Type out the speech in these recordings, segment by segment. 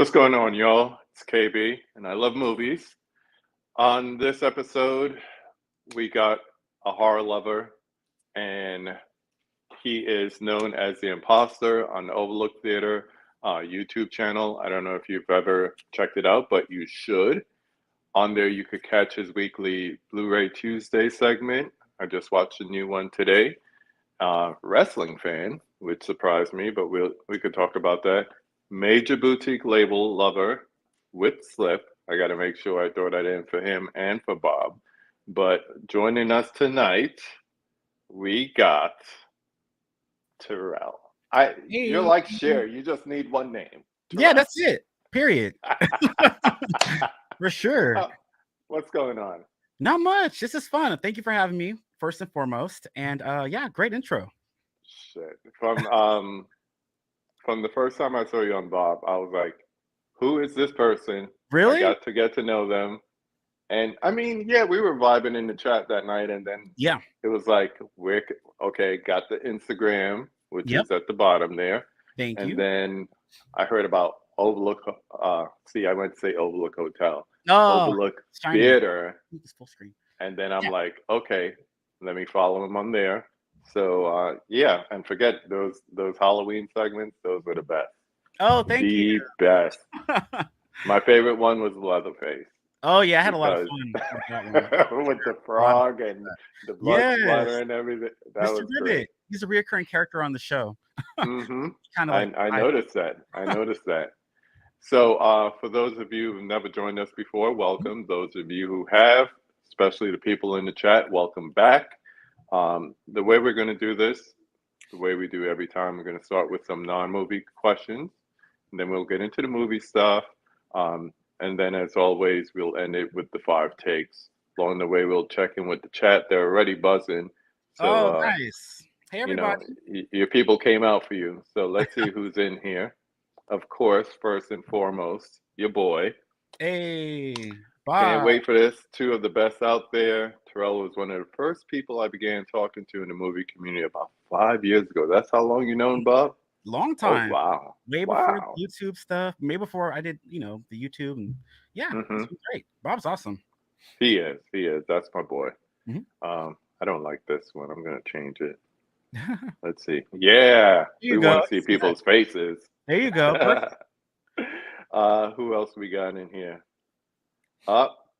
What's going on, y'all? It's KB, and I love movies. On this episode, we got a horror lover, and he is known as the Imposter on the Overlook Theater YouTube channel. I don't know if you've ever checked it out, but you should. On there, you could catch his weekly Blu-ray Tuesday segment. I just watched a new one today. Wrestling fan, which surprised me, but we could talk about that. Major boutique label lover with slip. I got to make sure I throw that in for him and for Bob. But joining us tonight, we got Terrell. You're Hey. like Cher. You just need one name. Yeah, that's it. Period. For sure. What's going on? Not much. This is fun. Thank you for having me, first and foremost. And yeah, great intro. Shit. From the first time I saw you on Bob, I was like, who is this person? Really? I got to get to know them. And I mean, yeah, we were vibing in the chat that night, and then it was like, got the Instagram, which is at the bottom there. Thank you. And then I heard about Overlook. I went to say Overlook Hotel. Oh, Overlook shiny. Theater. It's full screen. And then I'm like, okay, let me follow him on there. So and forget those Halloween segments. Those were the best. Oh, thank you. The best. My favorite one was Leatherface. Oh yeah, I had a lot of fun with that one. With the frog and the blood splatter and everything. That Mr. was Ribbit. great. He's a reoccurring character on the show. Mm-hmm. Kind of like I noticed that. So for those of you who've never joined us before, welcome. Those of you who have, especially the people in the chat, welcome back. The way we're going to do this, the way we do every time, we're going to start with some non-movie questions, and then we'll get into the movie stuff. And then, as always, we'll end it with the 5 takes. Along the way, we'll check in with the chat. They're already buzzing. So, nice. Hey, everybody. Your people came out for you. So let's see who's in here. Of course, first and foremost, your boy. Hey, Bob. Can't wait for this. 2 of the best out there. Terrell was one of the first people I began talking to in the movie community about 5 years ago. That's how long you known Bob? Long time. Oh, wow. Way before YouTube stuff. Way before I did, the YouTube. And yeah, it's been great. Bob's awesome. He is. That's my boy. Mm-hmm. I don't like this one. I'm going to change it. Let's see. Yeah. We want to see people's faces. There you go. Who else we got in here?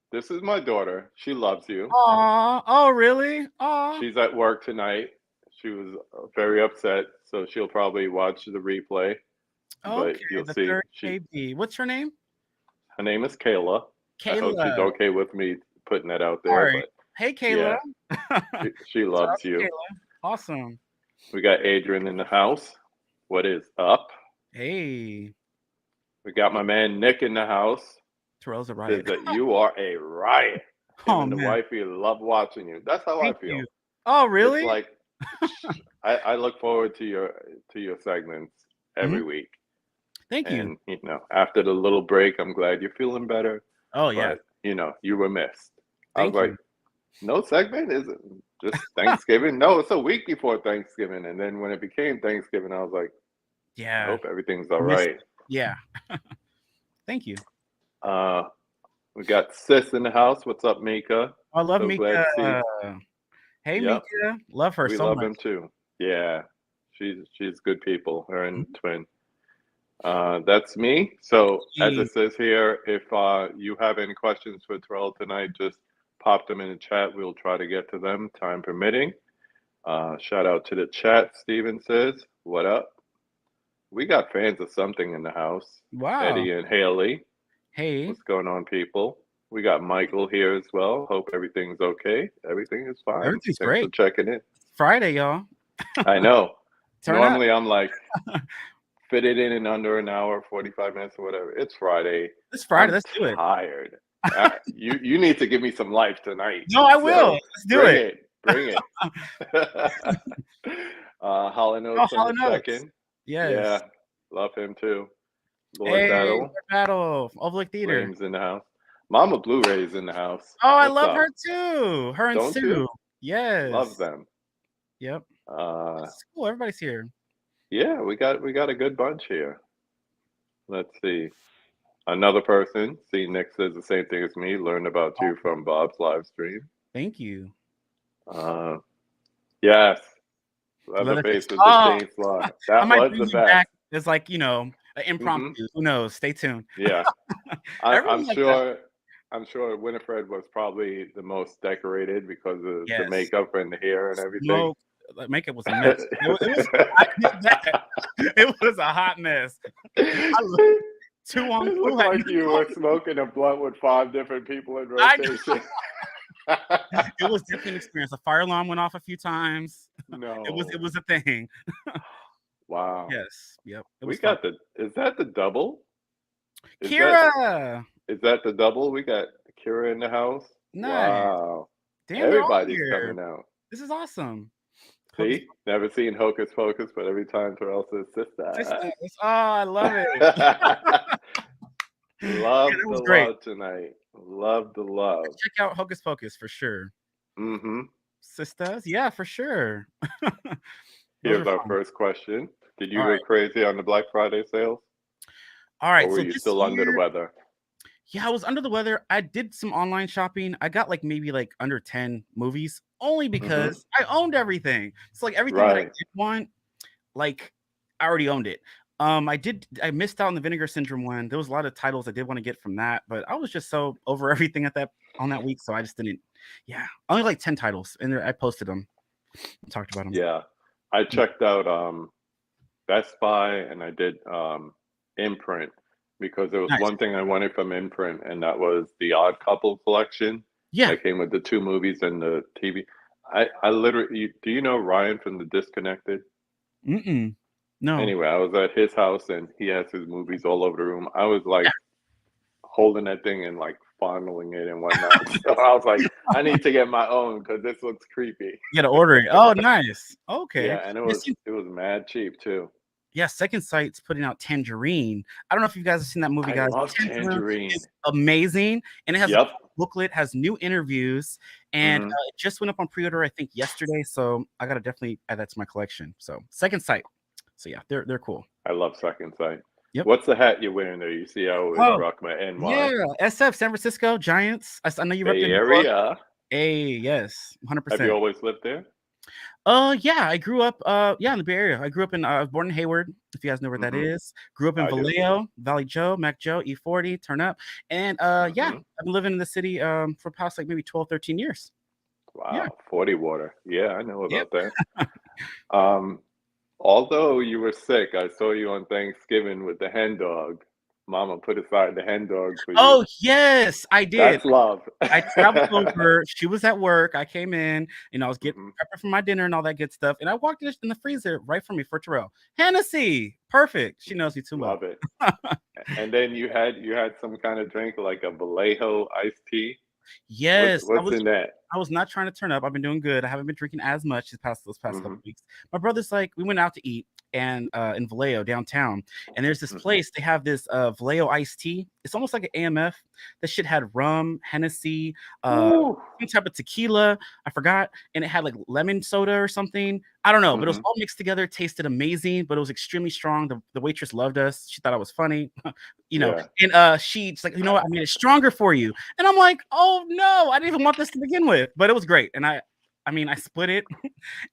This is my daughter. She loves you. Aw. Oh, really? Aw. She's at work tonight. She was very upset, so she'll probably watch the replay. Okay, but you'll see. KB. What's her name? Her name is Kayla. I hope she's okay with me putting that out there. All right. Hey, Kayla. Yeah, she loves you. Kayla. Awesome. We got Adrian in the house. What is up? Hey. We got my man Nick in the house. Terrell's a riot. Says that you are a riot. And the wifey love watching you. That's how I feel. You. Oh, really? It's like I look forward to your segments every week. Thank you. And after the little break, I'm glad you're feeling better. Oh yeah. But, you were missed. Thank I was you. like, no segment? Is it just Thanksgiving? No, it's a week before Thanksgiving. And then when it became Thanksgiving, I was like, yeah, I hope everything's all right. Yeah. Thank you. We got Sis in the house. What's up, Mika? I love Mika. Hey, Mika. Love her so much. We love him too. Yeah. She's good people, her and twin. That's me. So as it says here, if you have any questions for Terrell tonight, just pop them in the chat. We'll try to get to them, time permitting. Shout out to the chat. Steven says, what up? We got fans of something in the house. Wow. Eddie and Haley. Hey. What's going on, people? We got Michael here as well. Hope everything's okay. Everything is fine. Everything's Thanks great. for checking in. Friday, y'all. I know. Normally, up. I'm like, fit it in under an hour, 45 minutes or whatever. It's Friday. It's Friday. Let's do it. Tired. You need to give me some life tonight. No, I will. Let's do it. Bring it. Holland Oaks on the second. Yes. Yeah. Love him too. Lord Battle. Overlook Theater. Williams in the house. Mama Blu-ray's in the house. Oh, I love her too. Her and Don't Sue. you? Yes. Love them. Yep. It's cool. Everybody's here. Yeah, we got a good bunch here. Let's see. Another person, see, Nick says the same thing as me. Learned about you from Bob's live stream. Thank you. Yes, Leatherface. Leatherface with the Oh, chainsaw. I That might was bring the you back best. as like, an Hmm. impromptu. Who knows? Stay tuned. Yeah, I'm Everyone like that. sure. I'm sure Winifred was probably the most decorated because of the Yes. makeup and the hair and everything. Smoke. Like, makeup was a mess. It was I admit that. It was a hot mess. I looked two on It two looked had like you nothing on were me. smoking a blunt with 5 different people in I know. rotation. It was definitely an experience. The fire alarm went off a few times. It No. was a thing. Wow. Yes. Yep. It We was fun. got is that the double? Is that Kira. is that the double? We got Kira in the house. Nice. Wow. Damn, they're all Everybody's here. coming out. This is awesome. Hocus See? Never seen Hocus Pocus, but every time Terrell says Pocus. sister. Oh, I love it. Yeah, Love that the was great. love tonight. Love the love. Check out Hocus Pocus for sure. Mm-hmm. Sisters, yeah, for sure. Those are Here's our fun. first question. Did you All go right. crazy on the Black Friday sales? All Or right. were So you this still under the year, weather? yeah, I was under the weather. I did some online shopping. I got like maybe like under 10 movies only Mm-hmm. because I owned everything. It's like everything that I Right. did want, like I already owned it. I missed out on the Vinegar Syndrome one. There was a lot of titles I did want to get from that, but I was just so over everything on that week, so I just didn't. Yeah, only like 10 titles, and I posted them and talked about them. Yeah. I checked out Best Buy and I did Imprint because there was Nice. one thing I wanted from Imprint, and that was the Odd Couple collection Yeah. that came with the 2 movies and the TV. I literally, do you know Ryan from The Disconnected? No. Anyway, I was at his house and he has his movies all over the room. I was like Yeah. holding that thing and like fondling it and whatnot. So I was like, I need to get my own because this looks creepy. You got to order it. Oh, nice. Okay. Yeah, and it Yeah, was mad cheap too. yeah, Second Sight's putting out Tangerine. I don't know if you guys have seen that movie, I guys. love Tangerine Tangerine. is amazing, and it has a Yep. booklet, has new interviews, and Hmm. it just went up on pre-order, I think, yesterday. So I gotta definitely add that to my collection. So Second Sight. So yeah, they're cool. I love Second Sight. Yep. What's the hat you're wearing there? You see, I always Oh, rock my NY. yeah, SF San Francisco Giants. I know you repped Bay in New York. Area. Hey, yes, Have 100%. you always lived there? Yeah, I grew up in the Bay Area. I grew up I was born in Hayward, if you guys know where that is. Grew up in I do. Vallejo, Valley Joe, Mac Joe, E40, Turn Up. And yeah, I've been living in the city for past like maybe 12, 13 years. Wow, Yeah. 40 water. Yeah, I know Yep. about that. Although you were sick, I saw you on Thanksgiving with the hen dog. Mama put aside the hen dog for you. Oh, yes, I did. That's love. I traveled over. She was at work. I came in, and I was getting prepping for my dinner and all that good stuff. And I walked in the freezer right from me for Terrell. Hennessy, perfect. She knows me too well. Love it. And then you had some kind of drink like a Vallejo iced tea. Yes, What's in that? I was not trying to turn up. I've been doing good. I haven't been drinking as much those past couple weeks. My brother's like, we went out to eat and in Vallejo downtown, and there's this place. They have this Vallejo iced tea. It's almost like an AMF. This shit had rum, Hennessy, some type of tequila. I forgot, and it had like lemon soda or something. I don't know, but it was all mixed together. It tasted amazing, but it was extremely strong. The waitress loved us. She thought I was funny, and she's like, you know what? I made it stronger for you. And I'm like, oh no, I didn't even want this to begin with, but it was great. And I split it,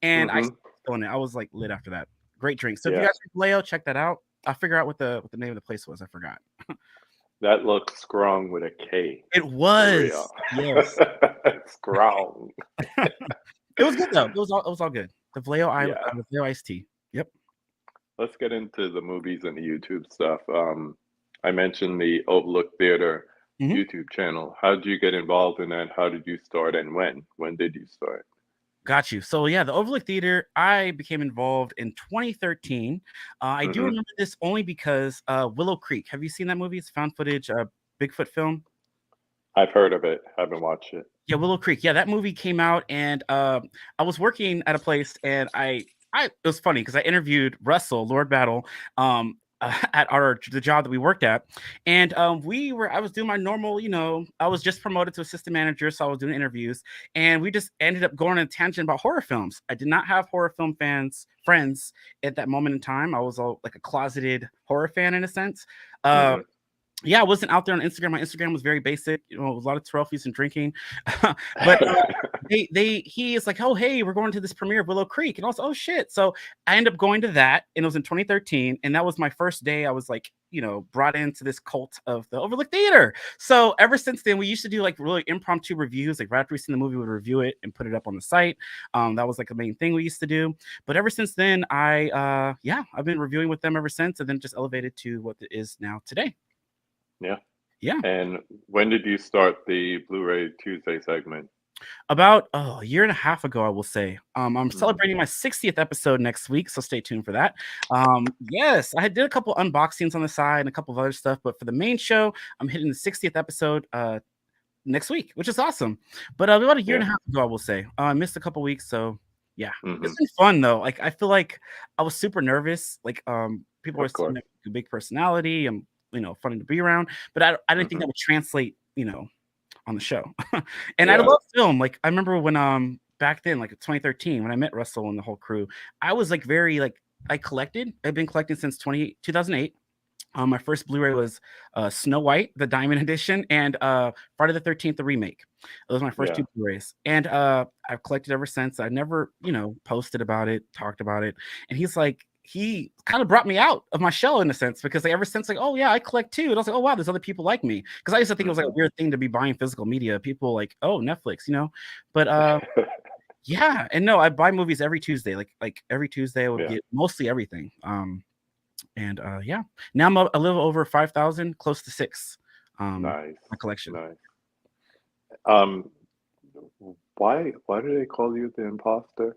and I on it. I was like lit after that. Great drink. So if you guys drink Vallejo, check that out. I'll figure out what the name of the place was. I forgot. That looks strong with a K. It was. Yes. Strong. It was good though. It was all good. The Vallejo iced tea. Yep. Let's get into the movies and the YouTube stuff. I mentioned the Overlook Theater YouTube channel. How did you get involved in that? How did you start, and when? When did you start? Got you. So yeah, the Overlook Theater, I became involved in 2013. I do remember this only because Willow Creek. Have you seen that movie? It's found footage, Bigfoot film. I've heard of it. Haven't watched it. Yeah, Willow Creek. Yeah, that movie came out, and I was working at a place, and it was funny because I interviewed Russell Lord Battle at the job that we worked at, and I was doing my normal, I was just promoted to assistant manager, so I was doing interviews, and we just ended up going on a tangent about horror films. I did not have horror film friends at that moment in time. I was like a closeted horror fan in a sense. yeah, I wasn't out there on Instagram. My Instagram was very basic, you know, a lot of Terrell and drinking. But he is like, oh hey, we're going to this premiere of Willow Creek, and also, oh shit. So I ended up going to that, and it was in 2013, and that was my first day. I was like, you know, brought into this cult of the Overlook Theater. So ever since then, we used to do like really impromptu reviews. Like right after we seen the movie, we would review it and put it up on the site. That was like the main thing we used to do. But ever since then, I've been reviewing with them ever since, and then just elevated to what it is now today. Yeah. Yeah. And when did you start the Blu-ray Tuesday segment? About a year and a half ago, I will say. I'm celebrating my 60th episode next week, so stay tuned for that. Yes, I did a couple unboxings on the side and a couple of other stuff, but for the main show, I'm hitting the 60th episode next week, which is awesome. But about a year and a half ago, I will say. I missed a couple weeks, so yeah. It's been fun though. Like I feel like I was super nervous. Like people were saying a big personality and you know funny to be around, but I didn't think that would translate, you know, on the show. And I love film. Like I remember when back then, like 2013, when I met Russell and the whole crew, I was like very like I collected. I've been collecting since 2008. My first Blu-ray was Snow White, the Diamond Edition, and Friday the 13th, the remake. Those are my first two Blu-rays, and I've collected ever since. I never, you know, posted about it, talked about it, and he's like, he kind of brought me out of my shell in a sense because like, ever since like, oh yeah, I collect too, and I was like, oh wow, there's other people like me because I used to think it was like a weird thing to be buying physical media. People like, oh Netflix, you know, but yeah, and no, I buy movies every Tuesday. Like every Tuesday, I would get mostly everything. And yeah, now I'm a little over 5,000, close to 6. Nice. My collection. Nice. Why do they call you the imposter?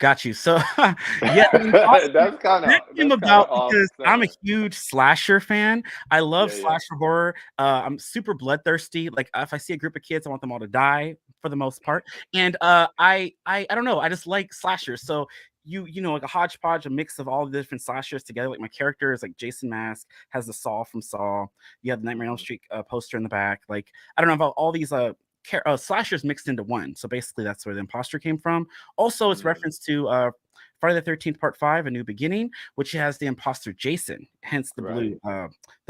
Got you. So yeah, that's kind of because I'm a huge slasher fan. I love slasher horror. I'm super bloodthirsty. Like if I see a group of kids, I want them all to die for the most part. And I don't know. I just like slashers. So you know, like a hodgepodge, a mix of all the different slashers together. Like my character is like Jason Mask, has the Saw from Saw. You have the Nightmare on Elm Street poster in the back. Like I don't know about all these slashers mixed into one. So basically, that's where the imposter came from. Also, it's reference to Friday the 13th Part 5, A New Beginning, which has the imposter Jason. Hence the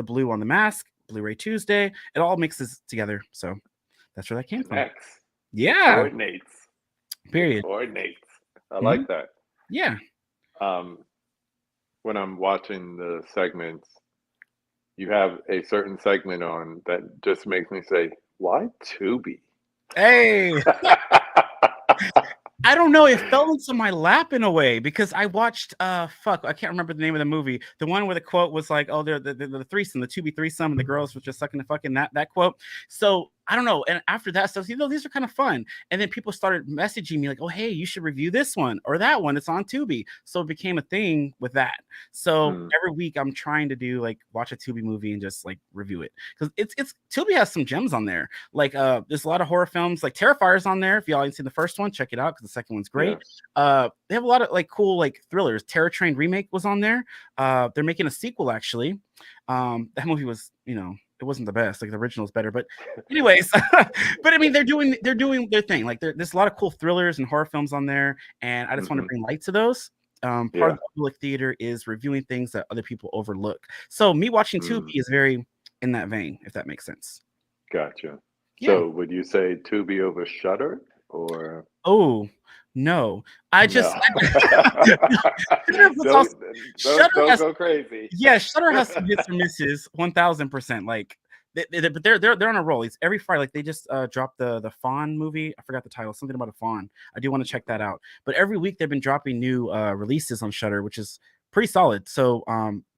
blue on the mask. Blu-ray Tuesday. It all mixes together. So that's where that came from. Yeah. Coordinates. Period. Coordinates. I like that. Yeah. When I'm watching the segments, you have a certain segment on that just makes me say, why Tubi? Hey. I don't know. It fell into my lap in a way because I watched I can't remember the name of the movie. The one where the quote was like, oh, they're the threesome, the Tubi threesome, and the girls were just sucking the fucking that quote. So I don't know. And after that stuff, you know, these are kind of fun. And then people started messaging me like, oh, hey, you should review this one or that one. It's on Tubi. So it became a thing with that. So every week I'm trying to do like watch a Tubi movie and just like review it. Because it's Tubi has some gems on there. Like there's a lot of horror films, like Terrifier's on there. If y'all ain't seen the first one, check it out because the second one's great. They have a lot of like cool like thrillers. Terror Train remake was on there. They're making a sequel actually. That movie was, you know, it wasn't the best. Like the original is better, but anyways, but I mean, they're doing their thing. Like there's a lot of cool thrillers and horror films on there, and I just want to bring light to those. Part of the Overlook Theater is reviewing things that other people overlook. So me watching Tubi is very in that vein, if that makes sense. Gotcha. Yeah. So would you say Tubi over Shudder or? Oh. No, I just don't go crazy. Yeah, Shudder has some hits or misses, 1000%. Like, but they're on a roll. It's every Friday. Like they just dropped the Fawn movie. I forgot the title. Something about a fawn. I do want to check that out. But every week they've been dropping new releases on Shudder, which is pretty solid. So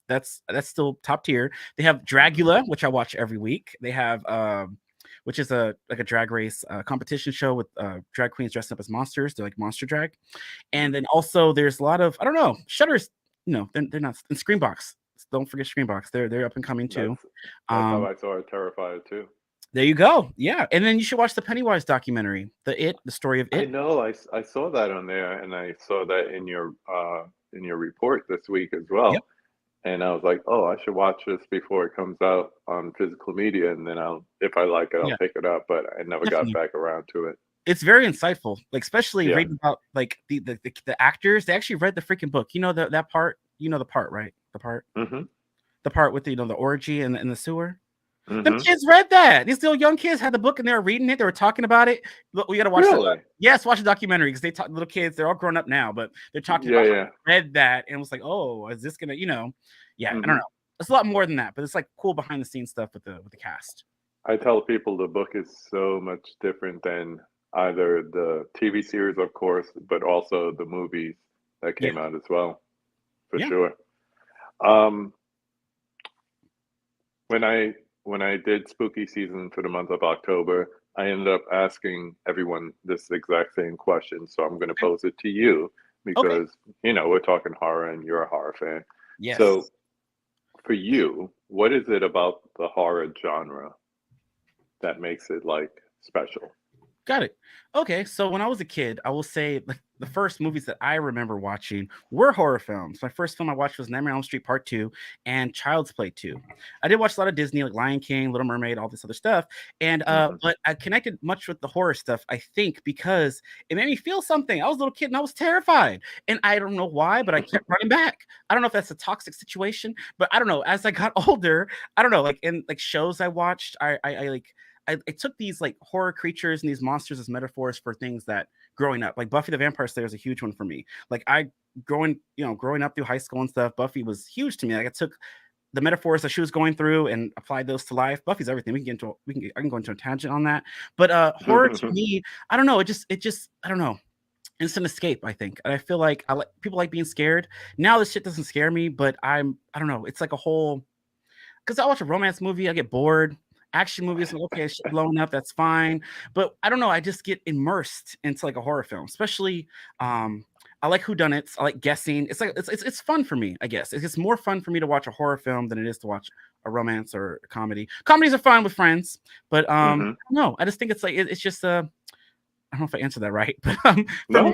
that's still top tier. They have Dragula, which I watch every week. They have which is a drag race competition show with drag queens dressed up as monsters. They're like monster drag. And then also there's a lot of, I don't know, Shudder's, you know, they're not in Screambox. Don't forget Screambox. They're up and coming too. That's how I saw Terrified too. There you go. Yeah. And then you should watch the Pennywise documentary, the story of It. I know. I saw that on there, and I saw that in your report this week as well. Yep. And I was like, oh, I should watch this before it comes out on physical media, and then if I like it, I'll pick it up. But I never got back around to it. It's very insightful, like especially reading about like the actors. They actually read the freaking book. You know that part. You know the part, right? The part. The part with the orgy in the sewer. Them Mm-hmm. kids read that. These little young kids had the book and they were reading it. They were talking about it. Look, we got to watch Really? yes, watch the documentary because they talk little kids. They're all grown up now, but they're talking Yeah, about how yeah. they read that and it was like, oh, is this gonna, yeah, I don't Mm-hmm. know. It's a lot more than that, but it's like cool behind the scenes stuff with the cast. I tell people the book is so much different than either the TV series, of course, but also the movies that Yeah, came out as well, for yeah. sure. Um, when I did spooky season for the month of October, I ended up asking everyone this exact same question. So I'm going to Okay. pose it to you Okay. because we're talking horror and you're a horror fan. So Yes. for you, what is it about the horror genre that makes it like special? Got it. Okay, so when I was a kid, I will say like the first movies that I remember watching were horror films. My first film I watched was Nightmare on Elm Street Part 2 and Child's Play 2. I did watch a lot of Disney, like Lion King, Little Mermaid, all this other stuff. And Hmm. but I connected much with the horror stuff, I think, because it made me feel something. I was a little kid and I was terrified. And I don't know why, but I kept running back. I don't know if that's a toxic situation, but I don't know. As I got older, I don't know, like in like shows I watched, I like I took these like horror creatures and these monsters as metaphors for things that growing up, like Buffy the Vampire Slayer is a huge one for me. Like growing up through high school and stuff, Buffy was huge to me. Like I took the metaphors that she was going through and applied those to life. Buffy's everything. I can go into a tangent on that. But horror to me, I don't know. It just I don't know. Instant escape, I think. And I feel like I like people like being scared. Now this shit doesn't scare me, but I don't know. It's like a whole because I watch a romance movie, I get bored. Action movies, like, okay, shit blowing up, that's fine. But I don't know, I just get immersed into like a horror film, especially I like whodunits, I like guessing. It's like it's fun for me, I guess. It's just more fun for me to watch a horror film than it is to watch a romance or a comedy. Comedies are fun with friends, but Hmm. no, I just think it's like it's just I don't know if I answered that right, but for me, No?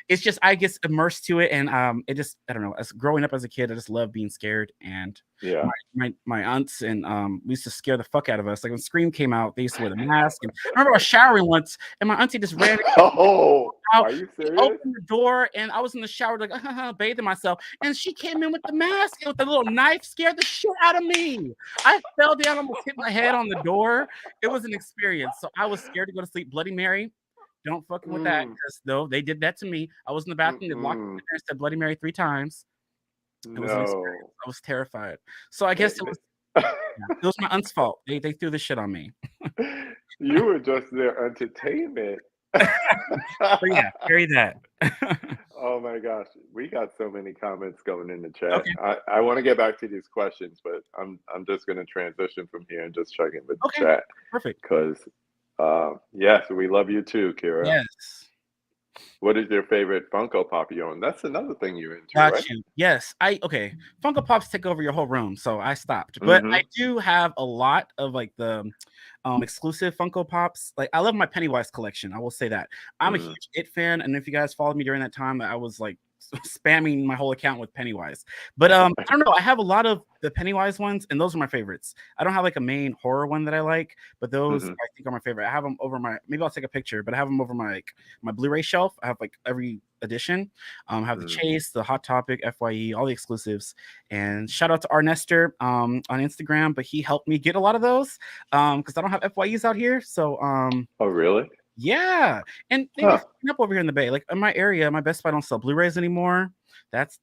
it's just I get immersed to it, and it just I don't know. As growing up as a kid, I just love being scared, and Yeah. my aunts and we used to scare the fuck out of us. Like when Scream came out, they used to wear the mask, and I remember I was showering once, and my auntie just ran Oh, out. are you She serious? opened the door, and I was in the shower, like bathing myself, and she came in with the mask and with the little knife, scared the shit out of me. I fell down, almost hit my head on the door. It was an experience, so I was scared to go to sleep. Bloody Mary. Don't fucking with that Mm, because no, they did that to me. I was in the bathroom, they locked me in mm-mm. there and said Bloody Mary 3 times. It was an experience. No. I was terrified. So I guess it was yeah, it was my aunt's fault. They threw the shit on me. You were just their entertainment. But yeah, carry that. Oh my gosh, we got so many comments going in the chat. Okay, I want to get back to these questions, but I'm just going to transition from here and just check in with the okay, chat perfect. because yes, we love you too, Kira. Yes. What is your favorite Funko Pop you own? That's another thing you're into, Got right? you. Yes. Okay. Funko Pops take over your whole room, so I stopped. But Mm-hmm. I do have a lot of like the exclusive Funko Pops. Like I love my Pennywise collection. I will say that. I'm a Mm. huge It fan, and if you guys followed me during that time, I was like spamming my whole account with Pennywise. But I don't know. I have a lot of the Pennywise ones, and those are my favorites. I don't have like a main horror one that I like, but those Mm-hmm. I think are my favorite. I have them over my maybe I'll take a picture, but I have them over my Blu-ray shelf. I have like every edition. I have the Mm. Chase, the Hot Topic, FYE, all the exclusives. And shout out to our Nestor on Instagram, but he helped me get a lot of those because I don't have FYEs out here. So Oh, really? yeah, and they be Huh. fucking up over here in the Bay. Like in my area, my Best Buy don't sell Blu-rays anymore. That's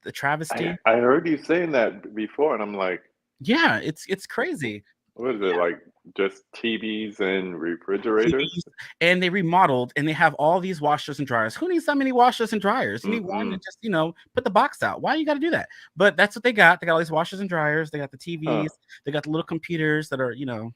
the travesty. I heard you saying that before, and I'm like, Yeah, it's crazy. what is it like? Just TVs and refrigerators? TVs, and they remodeled and they have all these washers and dryers. Who needs that many washers and dryers? You need one to Mm-mm. just, put the box out. Why you got to do that? But that's what they got. They got all these washers and dryers. They got the Huh. TVs. They got the little computers that are, I don't know.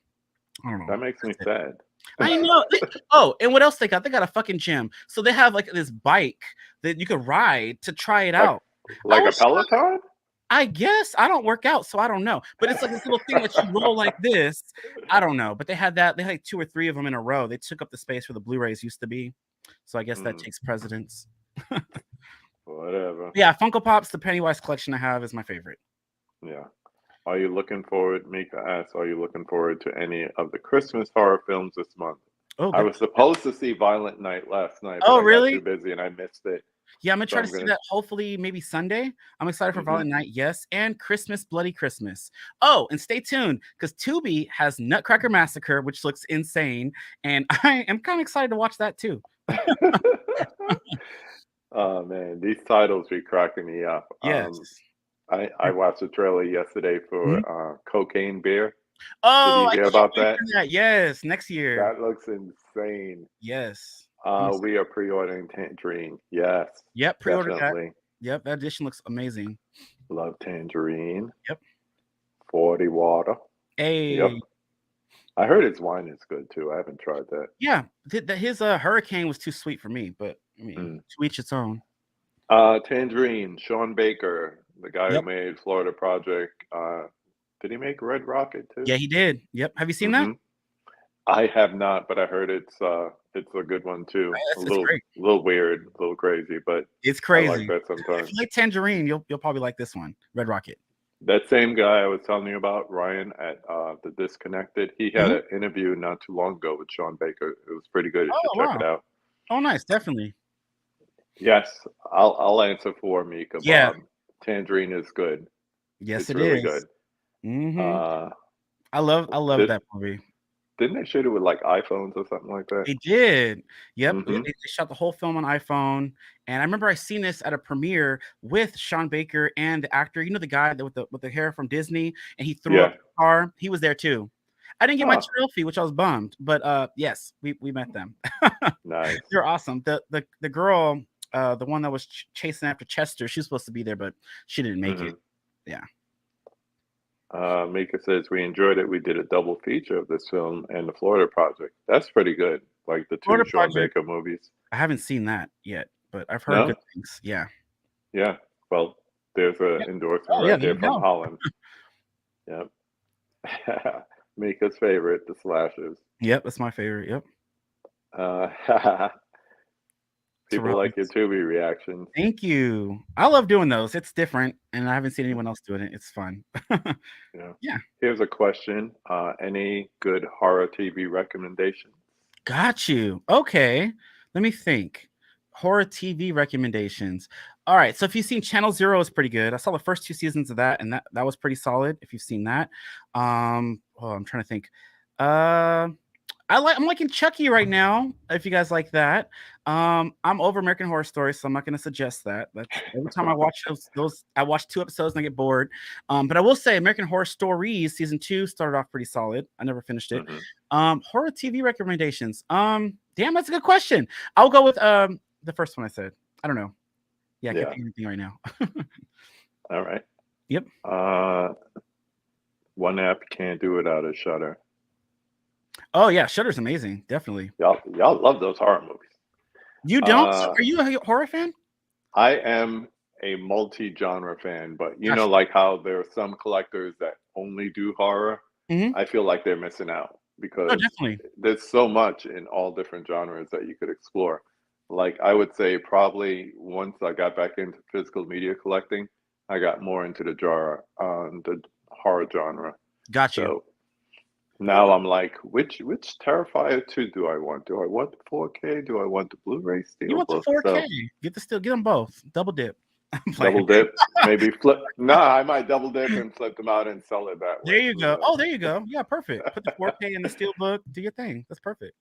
That makes me That's it. sad. I know. Oh, and what else they got? They got a fucking gym. So they have like this bike that you could ride to try it Like out. like a was shocked. Peloton? I guess I don't work out, so I don't know. But it's like this little thing that you roll like this. I don't know. But they had that. They had like 2 or 3 of them in a row. They took up the space where the Blu-rays used to be. So I guess that Mm, takes precedence. whatever. Yeah, Funko Pops, the Pennywise collection I have is my favorite. Yeah. Are you looking forward, Mika asks, are you looking forward to any of the Christmas horror films this month? Oh, I good. was supposed to see Violent Night last night, but Oh, I got too really? busy and I missed it. Yeah, I'm gonna So try to I'm see gonna. that hopefully maybe Sunday. I'm excited for Hmm. Violent Night, yes, and Christmas, Bloody Christmas. Oh, and stay tuned because Tubi has Nutcracker Massacre, which looks insane, and I am kind of excited to watch that too. Oh man, these titles be cracking me up. Yes. I watched a trailer yesterday for Mhm. Cocaine Bear. Did Oh, you I hear can't about wait that? for that. Yes, next year. That looks insane. Yes. I'm We excited. are pre-ordering Tangerine. Yes, Yep, pre-order that. definitely. Yep, that edition looks amazing. Love Tangerine. Yep. 40 water. Yep. Hey, I heard his wine is good too. I haven't tried that. yeah, his Hurricane was too sweet for me, but I mean, Mm. to each its own. Tangerine, Sean Baker, the guy who Yep. made Florida Project. Did he make Red Rocket too? Yeah, he did. Yep. Have you seen that? Hmm. I have not, but I heard it's a good one too. A It's great. little weird, a little crazy, but It's I like crazy. that If sometimes. you like Tangerine, you'll probably like this one, Red Rocket. That same guy I was telling you about, Ryan at the Disconnected, he had Mhm. an interview not too long ago with Sean Baker. It was pretty good. You should Oh, check it wow. out. Oh, nice, definitely. Yes, I'll answer for Mika Yeah. Bob. Tangerine is good. Yes, It's it really is. good. Mhm. Uh, I love did, that movie. didn't they shoot it with like iPhones or something like that? They did. Yep, Mm-hmm. they shot the whole film on iPhone, and I remember I seen this at a premiere with Sean Baker and the actor, the guy that with the hair from Disney, and he threw up Yeah. the car. He was there too. I didn't get my Oh, trophy, which I was bummed, but yes, we met them. nice. They're awesome. The girl, the one that was chasing after Chester, she was supposed to be there, but she didn't make Mm-hmm. it. Yeah. Mika says we enjoyed it. We did a double feature of this film and the Florida Project. That's pretty good. Like the two Florida Sean Project, Baker movies. I haven't seen that yet, but I've heard No? good things. Yeah. Yeah. Well, there's Yeah. an endorsement Oh yeah, right there there you from go. Holland. Yep. Mika's favorite, the slashes. Yep, that's my favorite. Yep. Uh, people like your Surroundings. Tubi reactions. Thank you. I love doing those. It's different, and I haven't seen anyone else doing it. It's fun. Yeah. Yeah. Here's a question. Any good horror TV recommendations? Got you. Okay. Let me think. Horror TV recommendations. All right. So if you've seen Channel Zero, is pretty good. I saw the first 2 seasons of that, and that was pretty solid. If you've seen that, I'm trying to think. Uh, I'm liking Chucky right now. If you guys like that, I'm over American Horror Story, so I'm not going to suggest that. That's every time I watch those, I watch 2 episodes and I get bored. But I will say American Horror Stories season 2 started off pretty solid. I never finished it. Hmm. Horror TV recommendations. Damn, that's a good question. I'll go with the first one I said. I don't know. Yeah, I can't Yeah. think of anything right now. All right. Yep. One app you can't do without is Shutter. Oh yeah, Shudder's amazing. Definitely. Y'all love those horror movies. You don't? So Uh, are you a horror fan? I am a multi-genre fan, but you know, Gotcha. like how there are some collectors that only do horror, Hmm. I feel like they're missing out Oh, because definitely. there's so much in all different genres that you could explore. Like I would say probably once I got back into physical media collecting, I got more into the horror genre. Got you. So now I'm like, which Terrifier 2 do I want? Do I want the 4K? Do I want the Blu-ray You want the Steelbook? 4K? So Get them both. Double dip. I'm double playing. dip, maybe flip. Nah, I might double dip and flip them out and sell it that There way. you Who go. knows? Oh, there you go. Yeah, perfect. Put the 4K in the steelbook. Do your thing. That's perfect.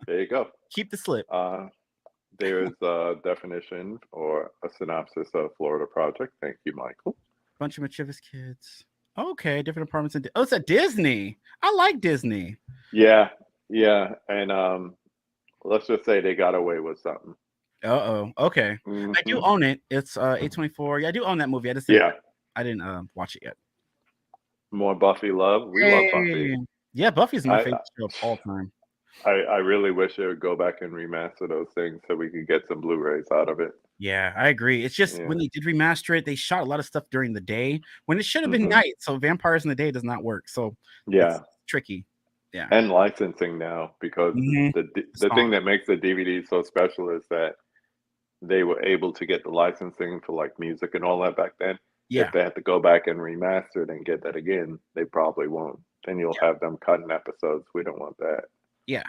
There you go. Keep the slip. There's a definition or a synopsis of Florida Project. Thank you, Michael. Bunch of mischievous kids. Okay, different apartments in. Oh, it's at Disney. I like Disney. Yeah, yeah, and let's just say they got away with something. Oh. Okay. I do Hmm. own it. It's A24. Yeah, I do own that movie. Yeah, I didn't watch it yet. more Buffy love. We love Buffy. Hey. Yeah, Buffy's my I favorite show of all time. I really wish they would go back and remaster those things so we could get some Blu-rays out of it. Yeah, I agree. It's just Yeah. when they did remaster it, they shot a lot of stuff during the day when it should have been Hmm. night. So vampires in the day does not work. So Yeah, it's tricky. Yeah. and licensing now because Mhm. the thing that makes the DVD so special is that they were able to get the licensing for like music and all that back then. Yeah. If they had to go back and remaster it and get that again, they probably won't. Then you'll have them cutting episodes. We don't want that. Yeah.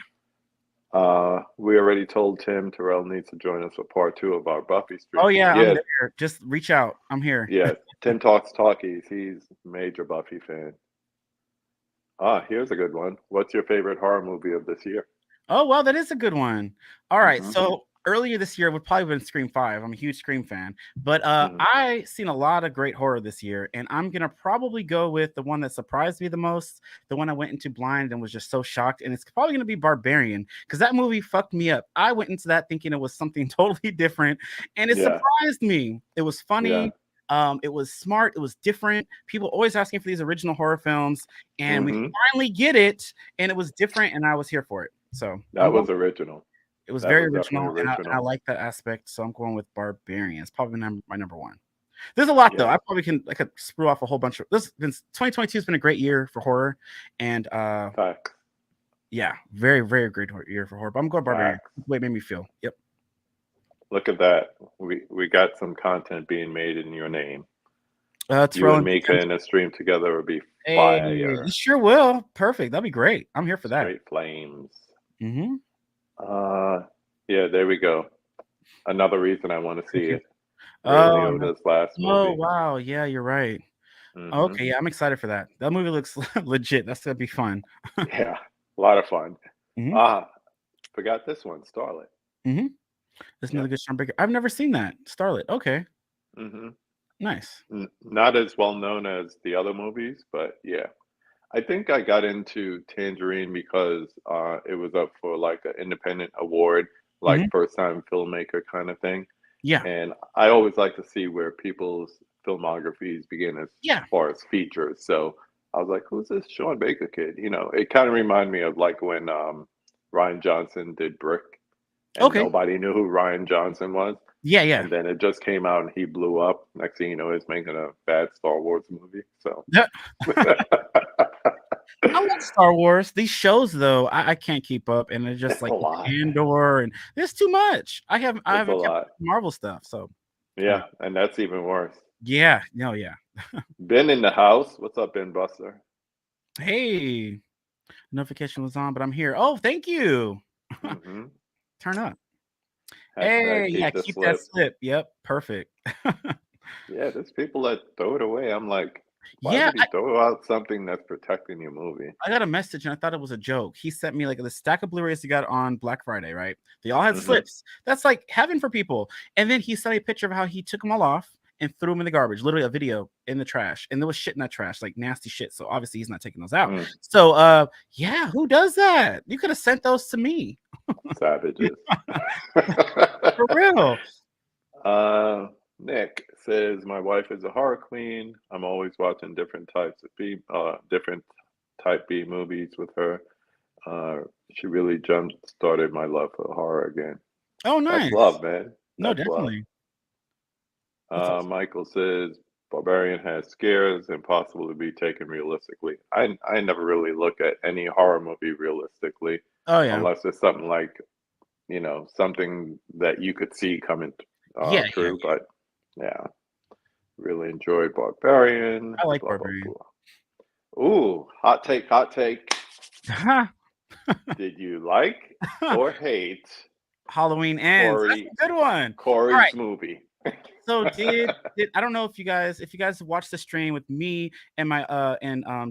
We already told Tim Terrell needs to join us for part 2 of our Buffy Oh stream. yeah, I'm Yeah, there. Just reach out. I'm here. yeah. Tim talks talkies. He's a major Buffy fan. Here's a good one. What's your favorite horror movie of this year? Oh, well, that is a good one. All right, Mm-hmm. so earlier this year would probably been Scream 5. I'm a huge Scream fan, but Mm-hmm. I seen a lot of great horror this year, and I'm gonna probably go with the one that surprised me the most, the one I went into blind and was just so shocked, and it's probably gonna be Barbarian because that movie fucked me up. I went into that thinking it was something totally different, and it Yeah, surprised me. It was yeah. funny. It was smart. It was different. People always asking for these original horror films, and we Mm-hmm. finally get it, and it was different, and I was here for it. So I'm That going. was original. It was That very was definitely original, and I original. like that aspect. So I'm going with Barbarian. It's probably my number one. There's a lot though. Yeah, I could screw off a whole bunch of this. 2022 has been a great year for horror, and facts, yeah, very very great year for horror. But I'm going Barbarian. facts. The way it made me feel. Yep. Look at that. We got some content being made in your name. You Terrell and and Mika in a stream together would be hey, you fire. sure will. Perfect. That'd be great. I'm here for that. Straight flames. Mm-hmm. Yeah, there we go. Another reason I want to see it. Ray Oh, Liotta's last oh movie. wow. Yeah, you're right. Hmm. Okay, yeah, I'm excited for that. That movie looks legit. That's gonna be fun. Yeah, a lot of fun. Hmm. Ah, forgot this one, Starlet. Hmm. There's another Yep. good Sean Baker. I've never seen that. Starlet. Okay. Hmm. Nice. Not as well known as the other movies, but yeah. I think I got into Tangerine because it was up for like an independent award, like Mhm. first time filmmaker kind of thing. Yeah. And I always like to see where people's filmographies begin as Yeah. far as features. So I was like, who's this Sean Baker kid? You know, it kind of reminded me of like when Ryan Johnson did Brick and Okay. nobody knew who Ryan Johnson was. Yeah, yeah. And then it just came out and he blew up. Next thing you know, he's making a bad Star Wars movie. So Yeah. I like Star Wars. These shows though, I can't keep up, and it's just it's a like lot, man. Andor, and there's too much. I It's a haven't kept up lot. with Marvel stuff, so Yeah, and that's even worse. yeah, no, yeah. Ben in the house. What's up, Ben Buster? Hey, notification was on, but I'm here. Oh, thank you. Hmm. Turn up. Hashtag Hey, yeah, keep the keep that slip. slip. Yep, perfect. Yeah, there's people that throw it away. I'm like, why Yeah, would he throw out something that's protecting your movie? I got a message and I thought it was a joke. He sent me like the stack of Blu-rays he got on Black Friday, right? They all had Hmm. slips. That's like heaven for people. And then he sent me a picture of how he took them all off and threw them in the garbage, literally a video in the trash. And there was shit in that trash, like nasty shit. So obviously he's not taking those out. Mm, So yeah, who does that? You could have sent those to me. savages. For real. Nick says my wife is a horror queen. I'm always watching different types of different type B movies with her. She really jump started my love for horror again. Oh, That's nice. love, man. No, That's love. definitely. That's awesome. Michael says Barbarian has scares, impossible to be taken realistically. I never really look at any horror movie realistically, Oh yeah. unless it's something like, you know, something that you could see coming Yeah, yeah. true. But yeah, really enjoyed Barbarian. I like Blah blah Barbarian. blah. Ooh, hot take, hot take. Did you like or hate Halloween ends. That's Corey a good one. Corey's All right. movie? So did I don't know if you guys watched the stream with me and my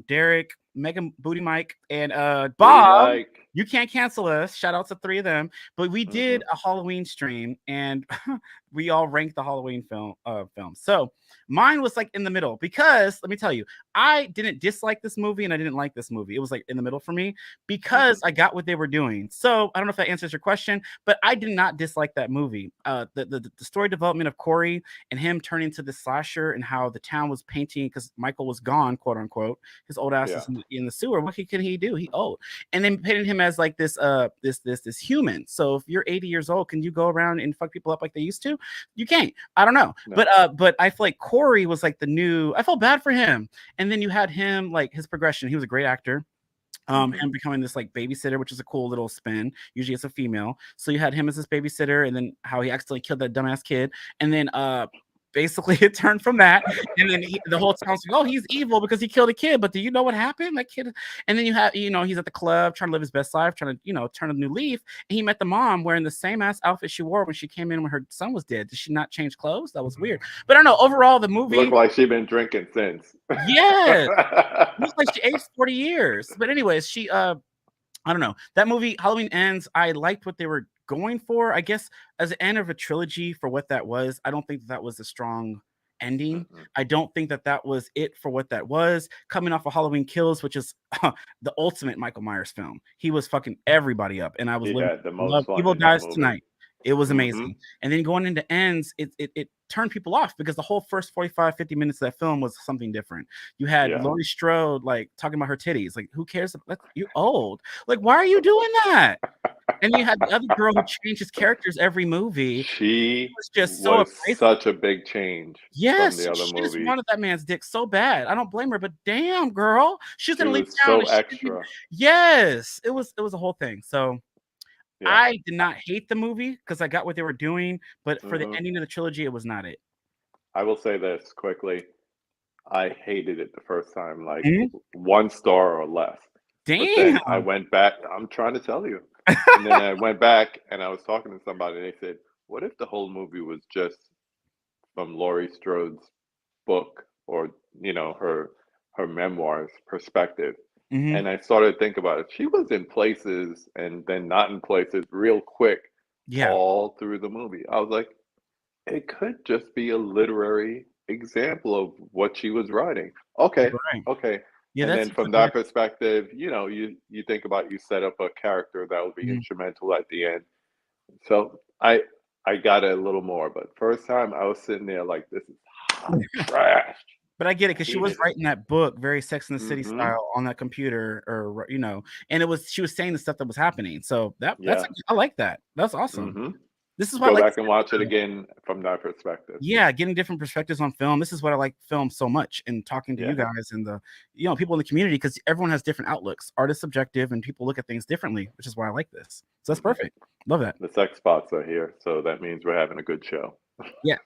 Derek, Megan Booty Mike, and Booty Bob. Mike. You can't cancel us. Shout out to 3 of them. But we did Hmm. a Halloween stream and we all ranked the Halloween films. So mine was like in the middle because let me tell you, I didn't dislike this movie and I didn't like this movie. It was like in the middle for me because I got what they were doing. So I don't know if that answers your question, but I did not dislike that movie. The story development of Corey and him turning to the slasher and how the town was painting because Michael was gone, quote unquote. His old ass Yeah. is in the sewer. What can he do? He old. And then painted him as like this human. So if you're 80 years old, can you go around and fuck people up like they used to? You can't. I don't know. No. But I feel like Corey was like the new. I felt bad for him. And then you had him like his progression. He was a great actor. Him becoming this like babysitter, which is a cool little spin. Usually it's a female. So you had him as this babysitter, and then how he accidentally killed that dumbass kid. And then basically it turned from that, and then the whole town's like, oh, he's evil because he killed a kid, but do you know what happened? That kid. And then you have, he's at the club trying to live his best life, trying to, turn a new leaf, and he met the mom wearing the same ass outfit she wore when she came in when her son was dead. Did she not change clothes? That was weird. But I don't know, overall the Look movie, like she been drinking since. yes, looks like she aged 40 years. But anyways, she I don't know. That movie, Halloween Ends, I liked what they were going for. I guess as an end of a trilogy for what that was, I don't think that was a strong ending. I don't think that was it for what that was. Coming off of Halloween Kills, which is the ultimate Michael Myers film. He was fucking everybody up, and I was He living had the most love. fun Evil in that Dies movie. Tonight. It was amazing. And then going into Ends, it turned people off because the whole first 45, 50 minutes of that film was something different. You had Laurie Strode like talking about her titties. Like, who cares? You're old. Like, why are you doing that? And you had the other girl who changes characters every movie. She was just so such a big change from the other she movies. just wanted that man's dick so bad. I don't blame her, but damn, girl, she's gonna leave So town. extra. Yes, it was a whole thing. So I did not hate the movie because I got what they were doing, but for the ending of the trilogy, it was not it. I will say this quickly. I hated it the first time, like 1 star or less. Damn. But then I went back. I'm trying to tell you. And then I went back and I was talking to somebody and they said, what if the whole movie was just from Laurie Strode's book or, her memoirs perspective? And I started to think about it. She was in places and then not in places real quick all through the movie. I was like, it could just be a literary example of what she was writing. Okay. Yeah, and then from that perspective, you think about, you set up a character that will be instrumental at the end. So I got it a little more, but first time I was sitting there like, this is hot trash. But I get it because she was writing that book very Sex and the City style on that computer, or and she was saying the stuff that was happening. So that's I like that. That's awesome. This is why Go I like back and watch it again from that perspective. Yeah, getting different perspectives on film. This is what I like film so much, and talking to you guys and the people in the community, because everyone has different outlooks. Art is subjective, and people look at things differently, which is why I like this. So that's perfect. Love that. The sex spots are here, so that means we're having a good show. Yeah.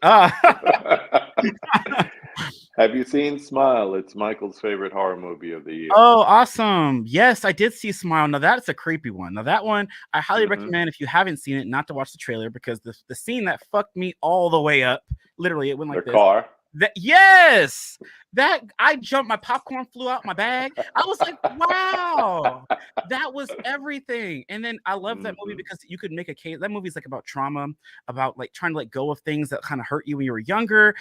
Have you seen Smile? It's Michael's favorite horror movie of the year. Oh, awesome. Yes, I did see Smile. Now that's a creepy one. Now that one, I highly recommend, if you haven't seen it, not to watch the trailer, because the scene that fucked me all the way up, literally it went like this. Car. Yes, that I jumped, my popcorn flew out my bag. I was like, wow, that was everything. And then I love that movie because you could make a case. That movie's like about trauma, about like trying to let go of things that kind of hurt you when you were younger.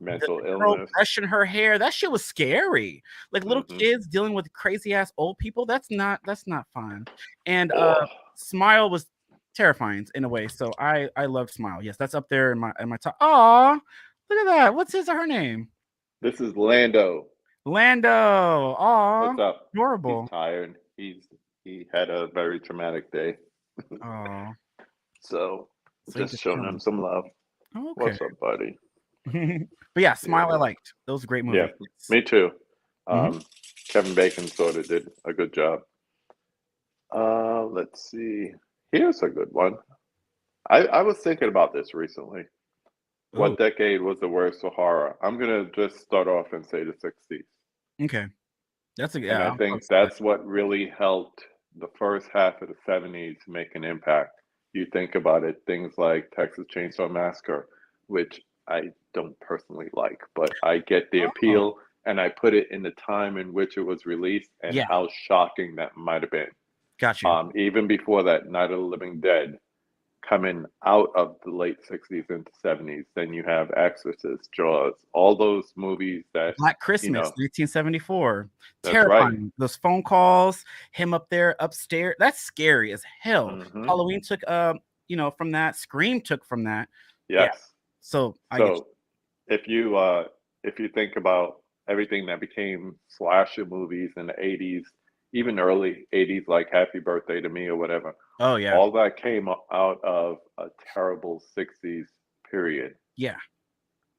Mental illness, girl brushing her hair. That shit was scary. Like little kids dealing with crazy ass old people. That's not fun. And Smile was terrifying in a way. So I loved Smile. Yes, that's up there in my top. Aw. Look at that. What's his or her name? This is Lando. Aw. What's up? Adorable. He's tired. He had a very traumatic day. Oh. So just showing him some love. Okay. What's up, buddy? But yeah, Smile I liked. That was a great movie. Yeah, me too. Kevin Bacon sort of did a good job. Let's see. Here's a good one. I was thinking about this recently. What decade was the worst for horror? I'm gonna just start off and say the 60s. Okay, that's And I think that's what really helped the first half of the 70s make an impact. You think about it, things like Texas Chainsaw Massacre, which I don't personally like, but I get the appeal, and I put it in the time in which it was released and how shocking that might have been. Got you. Even before that, Night of the Living Dead, coming out of the late 60s into 70s. Then you have Exorcist, Jaws, all those movies that Black Christmas, 1974. That's terrifying. Right. Those phone calls, him up there upstairs. That's scary as hell. Halloween took from that. Scream took from that. Yes. Yeah. So if you think about everything that became slasher movies in the 80s, even early 80s, like Happy Birthday to Me or whatever. Oh, yeah. All that came out of a terrible 60s period. Yeah.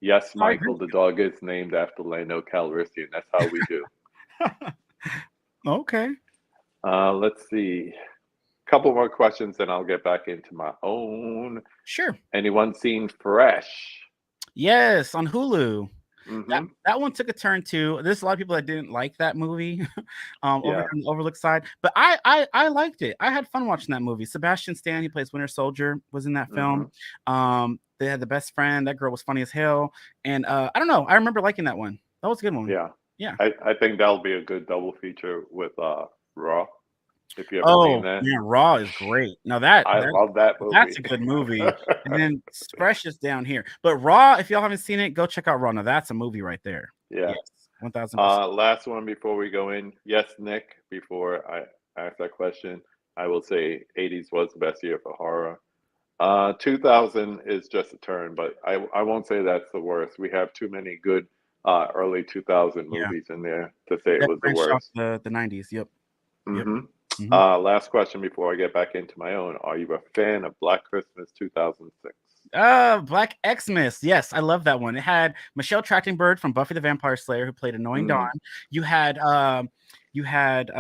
Yes, Michael, the dog is named after Lando Calrissian. That's how we do. Okay. Let's see. A couple more questions, and I'll get back into my own. Sure. Anyone seen Fresh? Yes, on Hulu. That Mm-hmm. that one took a turn too. There's a lot of people that didn't like that movie, over Yeah. here on the Overlook side, but I liked it. I had fun watching that movie. Sebastian Stan, he plays Winter Soldier, was in that Mm-hmm. film. They had the best friend. That girl was funny as hell, and I don't know. I remember liking that one. That was a good one. Yeah. Yeah. I think that'll be a good double feature with Raw, if you ever seen Oh that. man, Raw is great. Now that I that love that that's movie. a good movie. And then Fresh is down here, but Raw, if y'all haven't seen it, go check out Raw. Now that's a movie right there. Yeah. Yes, 1000%. Last one before we go in. Yes, Nick, before I ask that question, I will say 80s was the best year for horror. 2000 is just a turn, but I won't say that's the worst. We have too many good early 2000 Yeah, movies in there to say it that was the branched off worst. the 90s. Yep, yep. Hmm. Hmm. Last question before I get back into my own. Are you a fan of Black Christmas 2006? Black Xmas. Yes, I love that one. It had Michelle Trachtenberg from Buffy the Vampire Slayer who played Annoying Dawn. Mm, You had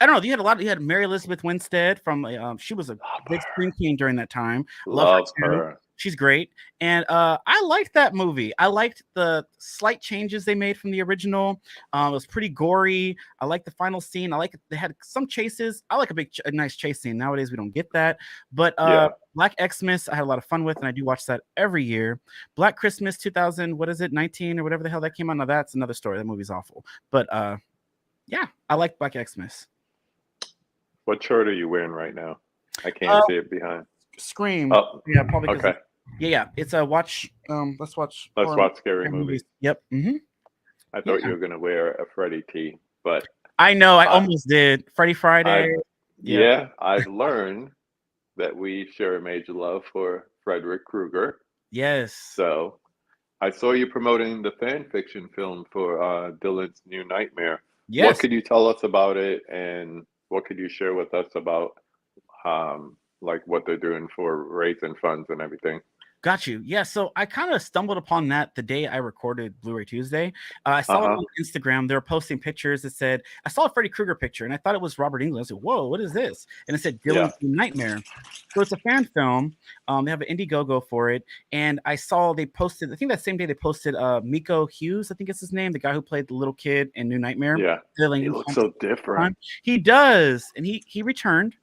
I don't know. You had a lot. You had Mary Elizabeth Winstead from she was a love big her. screen king during that time. Love Love her too. her. She's great. And I liked that movie. I liked the slight changes they made from the original. It was pretty gory. I like the final scene. I like they had some chases. I like a nice chase scene. Nowadays we don't get that. But Yeah. Black Xmas, I had a lot of fun with, and I do watch that every year. Black Christmas 2000, what is it, 19 or whatever the hell that came out. Now that's another story. That movie's awful. But yeah, I like Black Xmas. What shirt are you wearing right now? I can't Uh, see it behind. Scream. Oh, Yeah, probably because okay. yeah. It's a watch. Let's watch Let's watch scary horror movies. Yep. Hmm. I Yeah. thought you were gonna wear a Freddy tee, but I know. I I, almost did. Freddie Friday. I've Yep. yeah, I've learned that we share a major love for Frederick Krueger. Yes. So I saw you promoting the fan fiction film for Dylan's New Nightmare. What Yes. could you tell us about it, and what could you share with us about like what they're doing for raising funds and everything? Got you. Yeah, so I kind of stumbled upon that the day I recorded Blu-ray Tuesday. I Uh saw it huh. on Instagram. They were posting pictures that said, I saw a Freddy Krueger picture and I thought it was Robert Englund. I said, whoa, what is this? And it said Yeah. Dylan's New Nightmare. So it's a fan film. They have an Indiegogo for it. And I saw they posted, I think that same day they posted Miko Hughes, I think it's his name, the guy who played the little kid in New Nightmare. Yeah. He Dylan looks so different. He does. And he returned.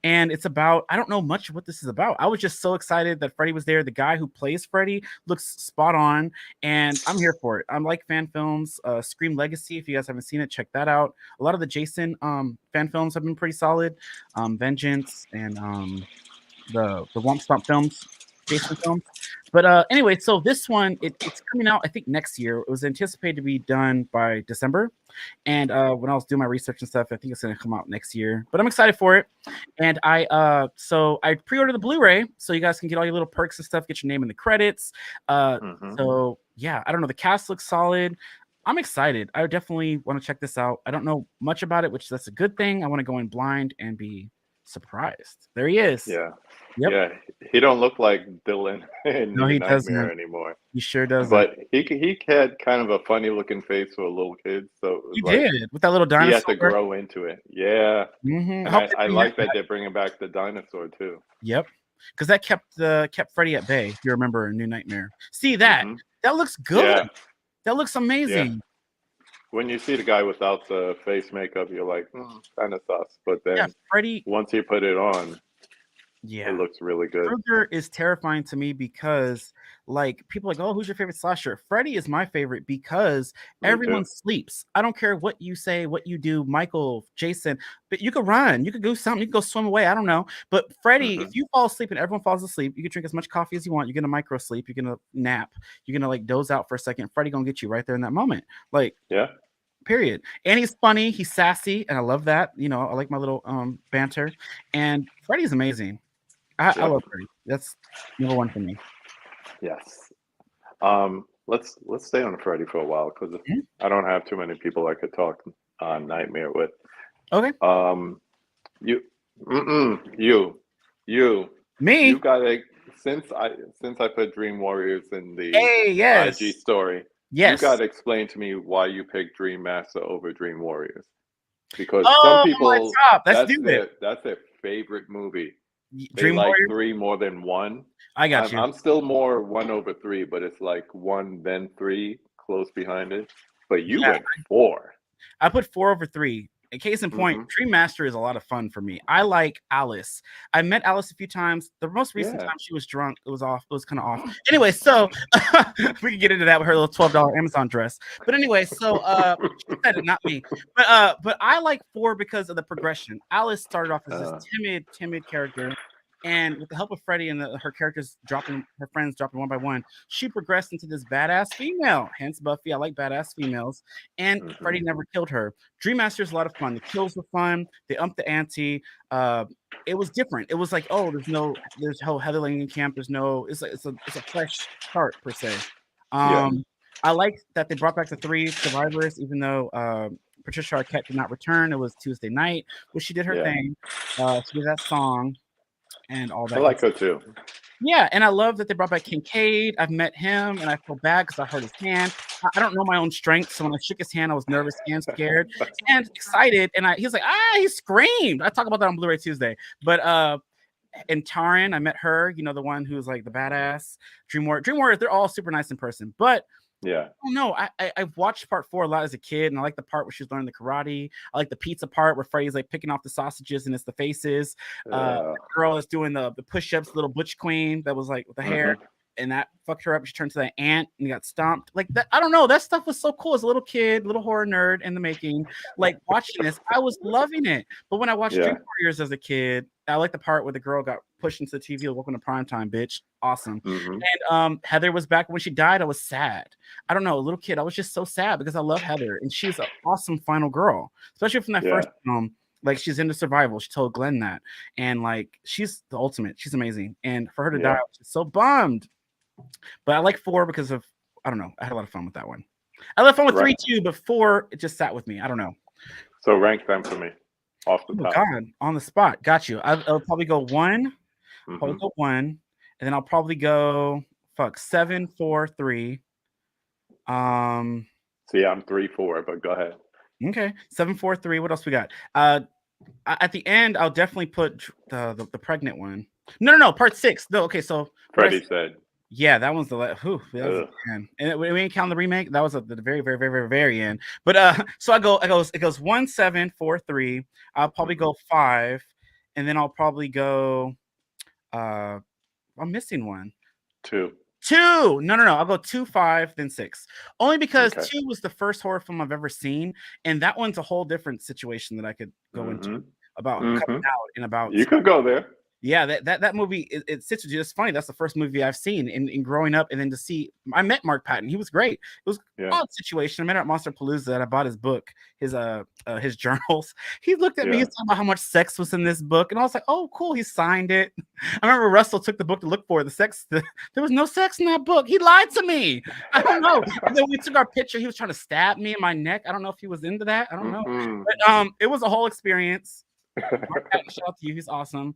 And it's about, I don't know much of what this is about. I was just so excited that Freddy was there. The guy who plays Freddy looks spot on, and I'm here for it. I'm like fan films. Scream Legacy, if you guys haven't seen it, check that out. A lot of the Jason fan films have been pretty solid. Vengeance and the Womp Stomp films, Jason films. But anyway, so this one it's coming out I think next year. It was anticipated to be done by December, and when I was doing my research and stuff, I think it's going to come out next year. But I'm excited for it, and I pre-ordered the Blu-ray so you guys can get all your little perks and stuff, get your name in the credits. Hmm. So yeah, I don't know. The cast looks solid. I'm excited. I definitely want to check this out. I don't know much about it, which that's a good thing. I want to go in blind and be surprised. There he is. Yeah. Yep. Yeah. He don't look like Dylan in No, New he Nightmare doesn't. anymore. He sure doesn't. But he had kind of a funny looking face for a little kid, so it was He like did with that little he had to dinosaur. grow into it. Yeah. I And hope I, they I bring that like that back. they're bringing back the dinosaur too. Yep, because that kept Freddy at bay. If you remember in New Nightmare, see that Hmm. that looks good. Yeah. That looks Yeah. amazing. When you see the guy without the face makeup, you're like, kind of sus. But Yeah, then Freddy. once you put it on, it Yeah, looks really good. Krueger is terrifying to me because, like, people are like, oh, who's your favorite slasher? Freddy is my favorite because Me too. everyone sleeps. I don't care what you say, what you do, Michael, Jason, but you could run, you could do something, you could go swim away. I don't know. But Freddy, if Hmm. you fall asleep and everyone falls asleep, you can drink as much coffee as you want. You're gonna micro sleep, you're gonna nap, you're gonna like doze out for a second. Freddy gonna get you right there in that moment. Like, Yeah. period. And he's funny, he's sassy, and I love that. You know, I like my little banter. And Freddy's amazing. I Yep. love Freddy. That's number one for me. Yes. Let's stay on Freddy for a while because Mhm. I don't have too many people I could talk Nightmare with. Okay. Um, you, you, you, you Me? got a since I put Dream Warriors in the Hey, IG yes. story. You got Yes. to explain to me why you picked Dream Master over Dream Warriors because some Oh my people top. Let's do it. that's their favorite movie. They Dream like Warrior. 3 more than 1. I got you. I'm still more 1 over 3, but it's like 1 then 3 close behind it. But you Yeah, went 4. I put 4 over 3. In case in point, Mhm. Dream Master is a lot of fun for me. I like Alice. I met Alice a few times. The most recent Yeah. time she was drunk, it was off. It was kind of off. Anyway, so we can get into that with her little $12 Amazon dress. But anyway, so she said it, not me. But I like 4 because of the progression. Alice started off as this timid character. And with the help of Freddie and her characters her friends dropping one by one, she progressed into this badass female. Hence Buffy. I like badass females. And Freddie never killed her. Dream Master is a lot of fun. The kills were fun. They upped the ante. It was different. It was like, oh, there's no Heather Langenkamp. There's no. It's a fresh start per se. Yeah. I like that they brought back the 3 survivors, even though Patricia Arquette did not return. It was Tuesday night, but she did her thing. She did that song and all that. I like her too. Yeah, and I love that they brought back Kincaid. I've met him, and I feel bad because I hurt his hand. I don't know my own strength, so when I shook his hand, I was nervous and scared and excited. And he was like, he screamed. I talk about that on Blu-ray Tuesday. But and Taryn, I met her. You know, the one who's like the badass Dream Warrior. They're all super nice in person, but. Yeah. Oh no, I've watched part 4 a lot as a kid, and I like the part where she's learning the karate. I like the pizza part where Freddy's like picking off the sausages and it's the faces. The girl is doing the push-ups, little butch queen that was like with the hair, and that fucked her up. She turned to that ant and got stomped. Like that, I don't know. That stuff was so cool as a little kid, little horror nerd in the making. Like watching this, I was loving it. But when I watched Dream Warriors as a kid, I like the part where the girl got pushed into the TV. Welcome to primetime, bitch. Awesome. And Heather was back when she died. I was sad. I don't know, a little kid. I was just so sad because I love Heather, and she's an awesome final girl, especially from that first film. Like she's into survival. She told Glenn that, and like she's the ultimate. She's amazing, and for her to die, I was just so bummed. But I like 4 because of I don't know. I had a lot of fun with that one. I had fun with 3 too, but 4 it just sat with me. I don't know. So rank them for me. Off the top. God, on the spot. Got you. I'll probably go 1. Probably go 1, and then I'll probably go 7, 4, 3. See, I'm 3, 4, but go ahead. Okay, 7, 4, 3. What else we got? At the end, I'll definitely put the pregnant one. No, part 6. No, okay, so Freddie said. Yeah, that one's the and we ain't count the remake. That was at the very, very, very, very, very end. But so it goes 1, 7, 4, 3. I'll probably go 5, and then I'll probably go. I'm missing one. 2. No. I'll go 2, 5, then 6. Only because 2 was the first horror film I've ever seen, and that one's a whole different situation that I could go into about coming out and about. You could go there. Yeah, that movie it sits with you. It's funny. That's the first movie I've seen in growing up, and then to see I met Mark Patton. He was great. It was an odd situation. I met him at Monster Palooza, and I bought his book, his journals. He looked at me. He's talking about how much sex was in this book, and I was like, "Oh, cool." He signed it. I remember Russell took the book to look for the sex. There was no sex in that book. He lied to me. I don't know. And then we took our picture. He was trying to stab me in my neck. I don't know if he was into that. I don't know. But it was a whole experience. Mark Patton, shout out to you. He's awesome.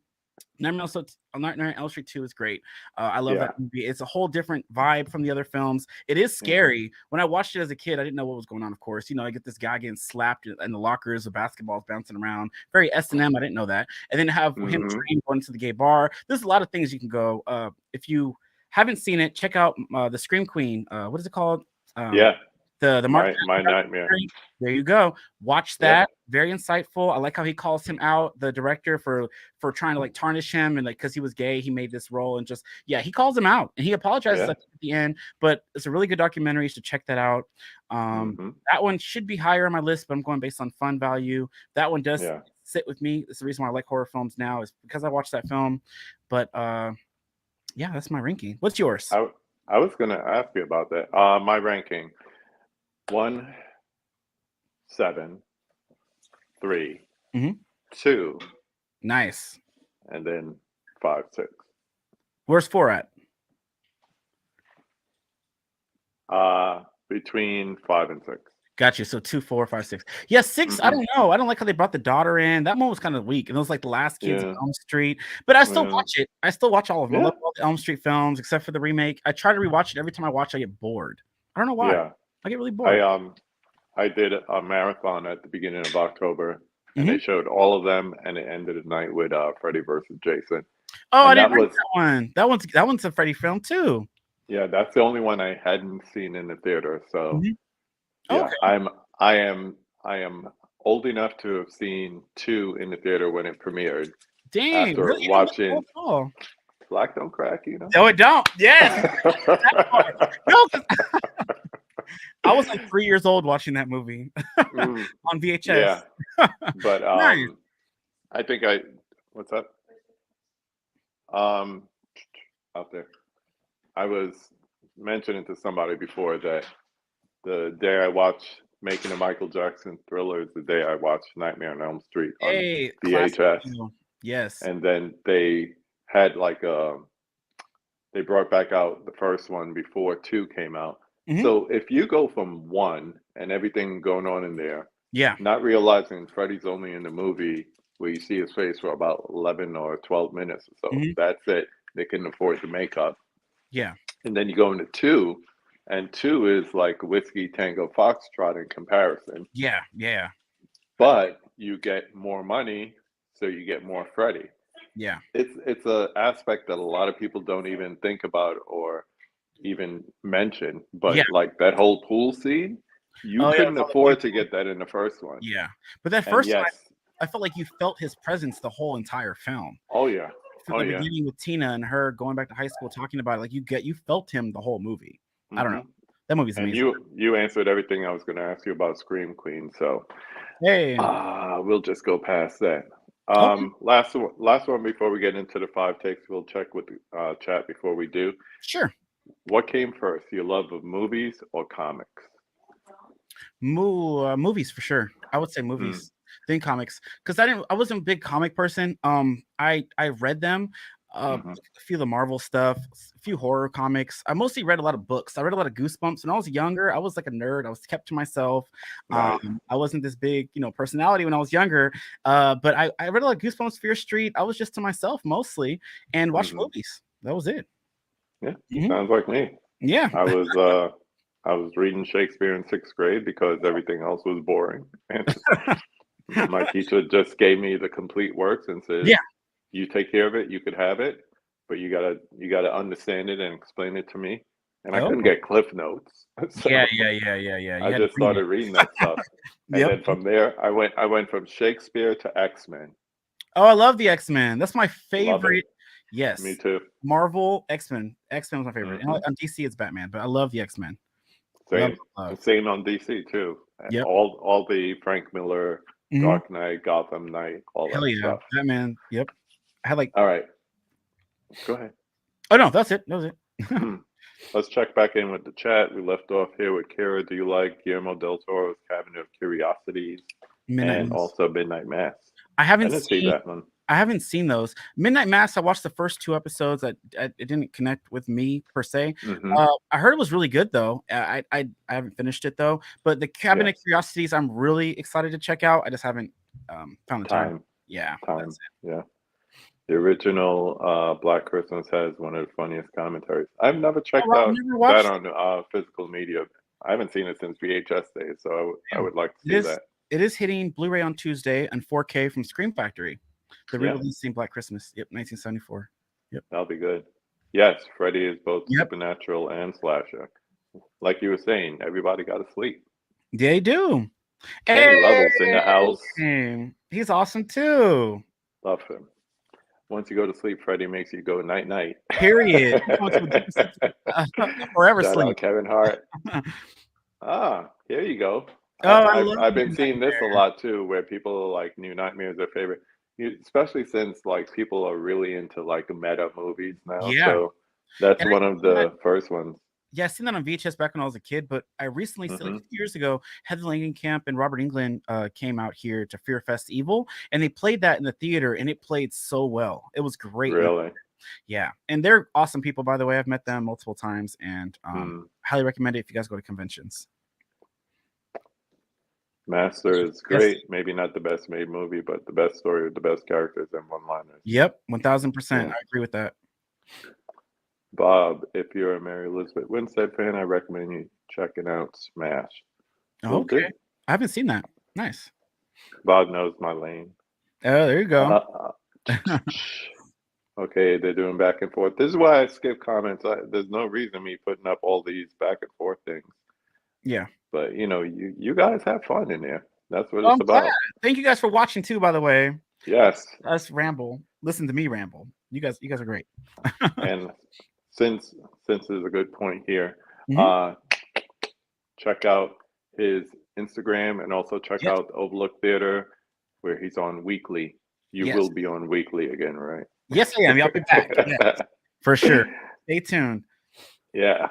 Nightmare on Elm Street 2 is great. I love that movie. It's a whole different vibe from the other films. It is scary. When I watched it as a kid, I didn't know what was going on, of course. You know, I get this guy getting slapped in the lockers, the basketballs bouncing around. Very S&M. I didn't know that. And then have him train going to the gay bar. There's a lot of things you can go. If you haven't seen it, check out the Scream Queen. What is it called? The My Nightmare. There you go. Watch that. Very insightful. I like how he calls him out, the director, for trying to like tarnish him and like because he was gay, he made this role and just he calls him out and he apologizes at the end. But it's a really good documentary. You should check that out. That one should be higher on my list, but I'm going based on fun value. That one does sit with me. It's the reason why I like horror films now is because I watched that film. But that's my ranking. What's yours? I was gonna ask you about that. My ranking. 1, 7, 3, 2. Nice. And then 5, 6. Where's 4 at? Between 5 and 6. Got you. So 2, 4, 5, 6. Yeah, 6. I don't know. I don't like how they brought the daughter in. That one was kind of weak. And it was like the last kids on Elm Street. But I still watch it. I still watch all of them. I love all the Elm Street films except for the remake. I try to rewatch it. Every time I watch, I get bored. I don't know why. Yeah. I get really bored. I did a marathon at the beginning of October, and they showed all of them, and it ended at night with Freddy versus Jason. Oh, I And didn't that like was, that one. That one's a Freddy film too. yeah, that's the only one I hadn't seen in the theater. So Mhm. yeah, Okay. I am old enough to have seen two in the theater when it premiered Dang, after really? You didn't look old watching at all. Black Don't Crack, you know? No, it don't. Yes, that part. No, 'cause I was like 3 years old watching that movie Mm, on VHS. yeah, but Nice. I think I what's up? Um, out there. I was mentioning to somebody before that the day I watched Making a Michael Jackson Thriller is the day I watched Nightmare on Elm Street on Hey, classic VHS, too. Yes. and then they had like they brought back out the first one before two came out. Mhm. So if you go from one and everything going on in there, Yeah. not realizing Freddy's only in the movie where you see his face for about 11 or 12 minutes or so, Mhm. that's it. They couldn't afford the makeup. Yeah. And then you go into two, and two is like Whiskey Tango Foxtrot in comparison, Yeah. Yeah. but you get more money, so you get more Freddy. Yeah. It's a aspect that a lot of people don't even think about or even mention, Yeah. but like that whole pool scene, you Oh, yeah, couldn't with all the afford to people. get that in the first one. Yeah. But that And first one, yes, I felt like you felt his presence the whole entire film. oh yeah, From oh the yeah. beginning with Tina and her going back to high school talking about it, like you felt him the whole movie. I don't know. Hmm. That movie's And amazing. you answered everything I was going to ask you about Scream Queen, so Hey. we'll just go past that. Okay. Last one before we get into the five takes. We'll check with the chat before we do. Sure. What came first, your love of movies or comics? Movies for sure. I would say Mm, movies, then comics, because I wasn't a big comic person. I read them, hmm. a few of the Marvel stuff, a few horror comics. I mostly read a lot of books. I read a lot of Goosebumps when I was younger. I was like a nerd. I was kept to myself. Nice. I wasn't this big, personality when I was younger. But I read a lot of Goosebumps, Fear Street. I was just to myself mostly and watched Hmm. movies. That was it. Yeah, Mhm. sounds like me. Yeah. I was uh, I was reading Shakespeare in sixth grade because everything else was boring, and my teacher just gave me the complete works and says, Yeah. "You take care of it. You could have it, but you gotta understand it and explain it to me." And I couldn't Oh. get Cliff Notes, Yeah. so Yeah. Yeah. Yeah. Yeah. I You had to just read it. started reading that stuff. And Yep. then from there, I went from Shakespeare to X-Men. Oh, I love the X-Men. That's my Love it. favorite. Me Yes. too. Marvel, X-Men. X-Men was my favorite. And Hmm. on DC, it's Batman, but I love the X-Men. Love, Same. love. Same on DC too. Yep. All the Frank Miller, Mhm. Dark Knight, Gotham Knight, all Hell that yeah. stuff. Batman. Yep. I had like All right, go ahead. oh no, that's it. That was it. Hmm. Let's check back in with the chat. We left off here with Kara. Do you like Guillermo del Toro's Cabinet of Curiosities Midnight and Mass. also Midnight Mass? I I haven't didn't see seen that one. I haven't seen those. Midnight Mass, I watched the first 2 episodes. It didn't connect with me per se. Hmm. I heard it was really good though. I haven't finished it though. But the Cabinet of Yes. Curiosities, I'm really excited to check out. I just haven't found the time. Time. Yeah, Time. that's Yeah. The original Black Christmas has one of the funniest commentaries. I've never Oh, checked wow, I've out never that watched it. on physical media. I haven't seen it since VHS days, so I Yeah. would like to It see is that. it is hitting Blu-ray on Tuesday and 4K from Scream Factory. The Yeah, re-releasing Black Christmas. Yep, 1974. Yep. that'll be good. Yes, Freddy is both Yep. supernatural and slasher. Like you were saying, everybody got to sleep. They do. Kenny Levels in the house. Hey! He's awesome too. Love him. Once you go to sleep, Freddy makes you go night night. Period. He's going to a deep sleep, forever Shout sleep. out Kevin Hart. Here you go. Oh, I love I've been New seeing this a Nightmare. lot too, where people are like New Nightmare is their favorite. Especially since like people are really into like meta movies now. Yeah. So that's And one of the first ones. I seen that on VHS back when I was a kid, but I recently like Hmm. a few years ago, Heather Langenkamp and Robert Englund came out here to Fear Fest Evil, and they played that in the theater, and it played so well. It was great. Really. Yeah, and they're awesome people, by the way. I've met them multiple times, and Hmm. highly recommend it if you guys go to conventions. Master is Yes. great. Maybe not the best made movie, but the best story with the best characters and one-liners. Yep, 1000%. Yeah. I agree with that. Bob, if you're a Mary Elizabeth Winstead fan, I recommend you checking out Smash. Will Okay, do. I haven't seen that. Nice. Bob knows my lane. Oh, there you go. Uh, Okay, they're doing back and forth. This is why I skip comments. There's no reason me putting up all these back and forth things. Yeah. But you guys have fun in there. That's what Well, it's I'm glad. about. Thank you guys for watching too, by the way. Yes. Us ramble. Listen to me ramble. You guys are great. And since there's a good point here, Mhm. check out his Instagram and also check Yes. out the Overlook Theater where he's on weekly. You Yes. will be on weekly again, right? Yes, I am. Y'all be back. Yes, for sure. Stay tuned. Yeah.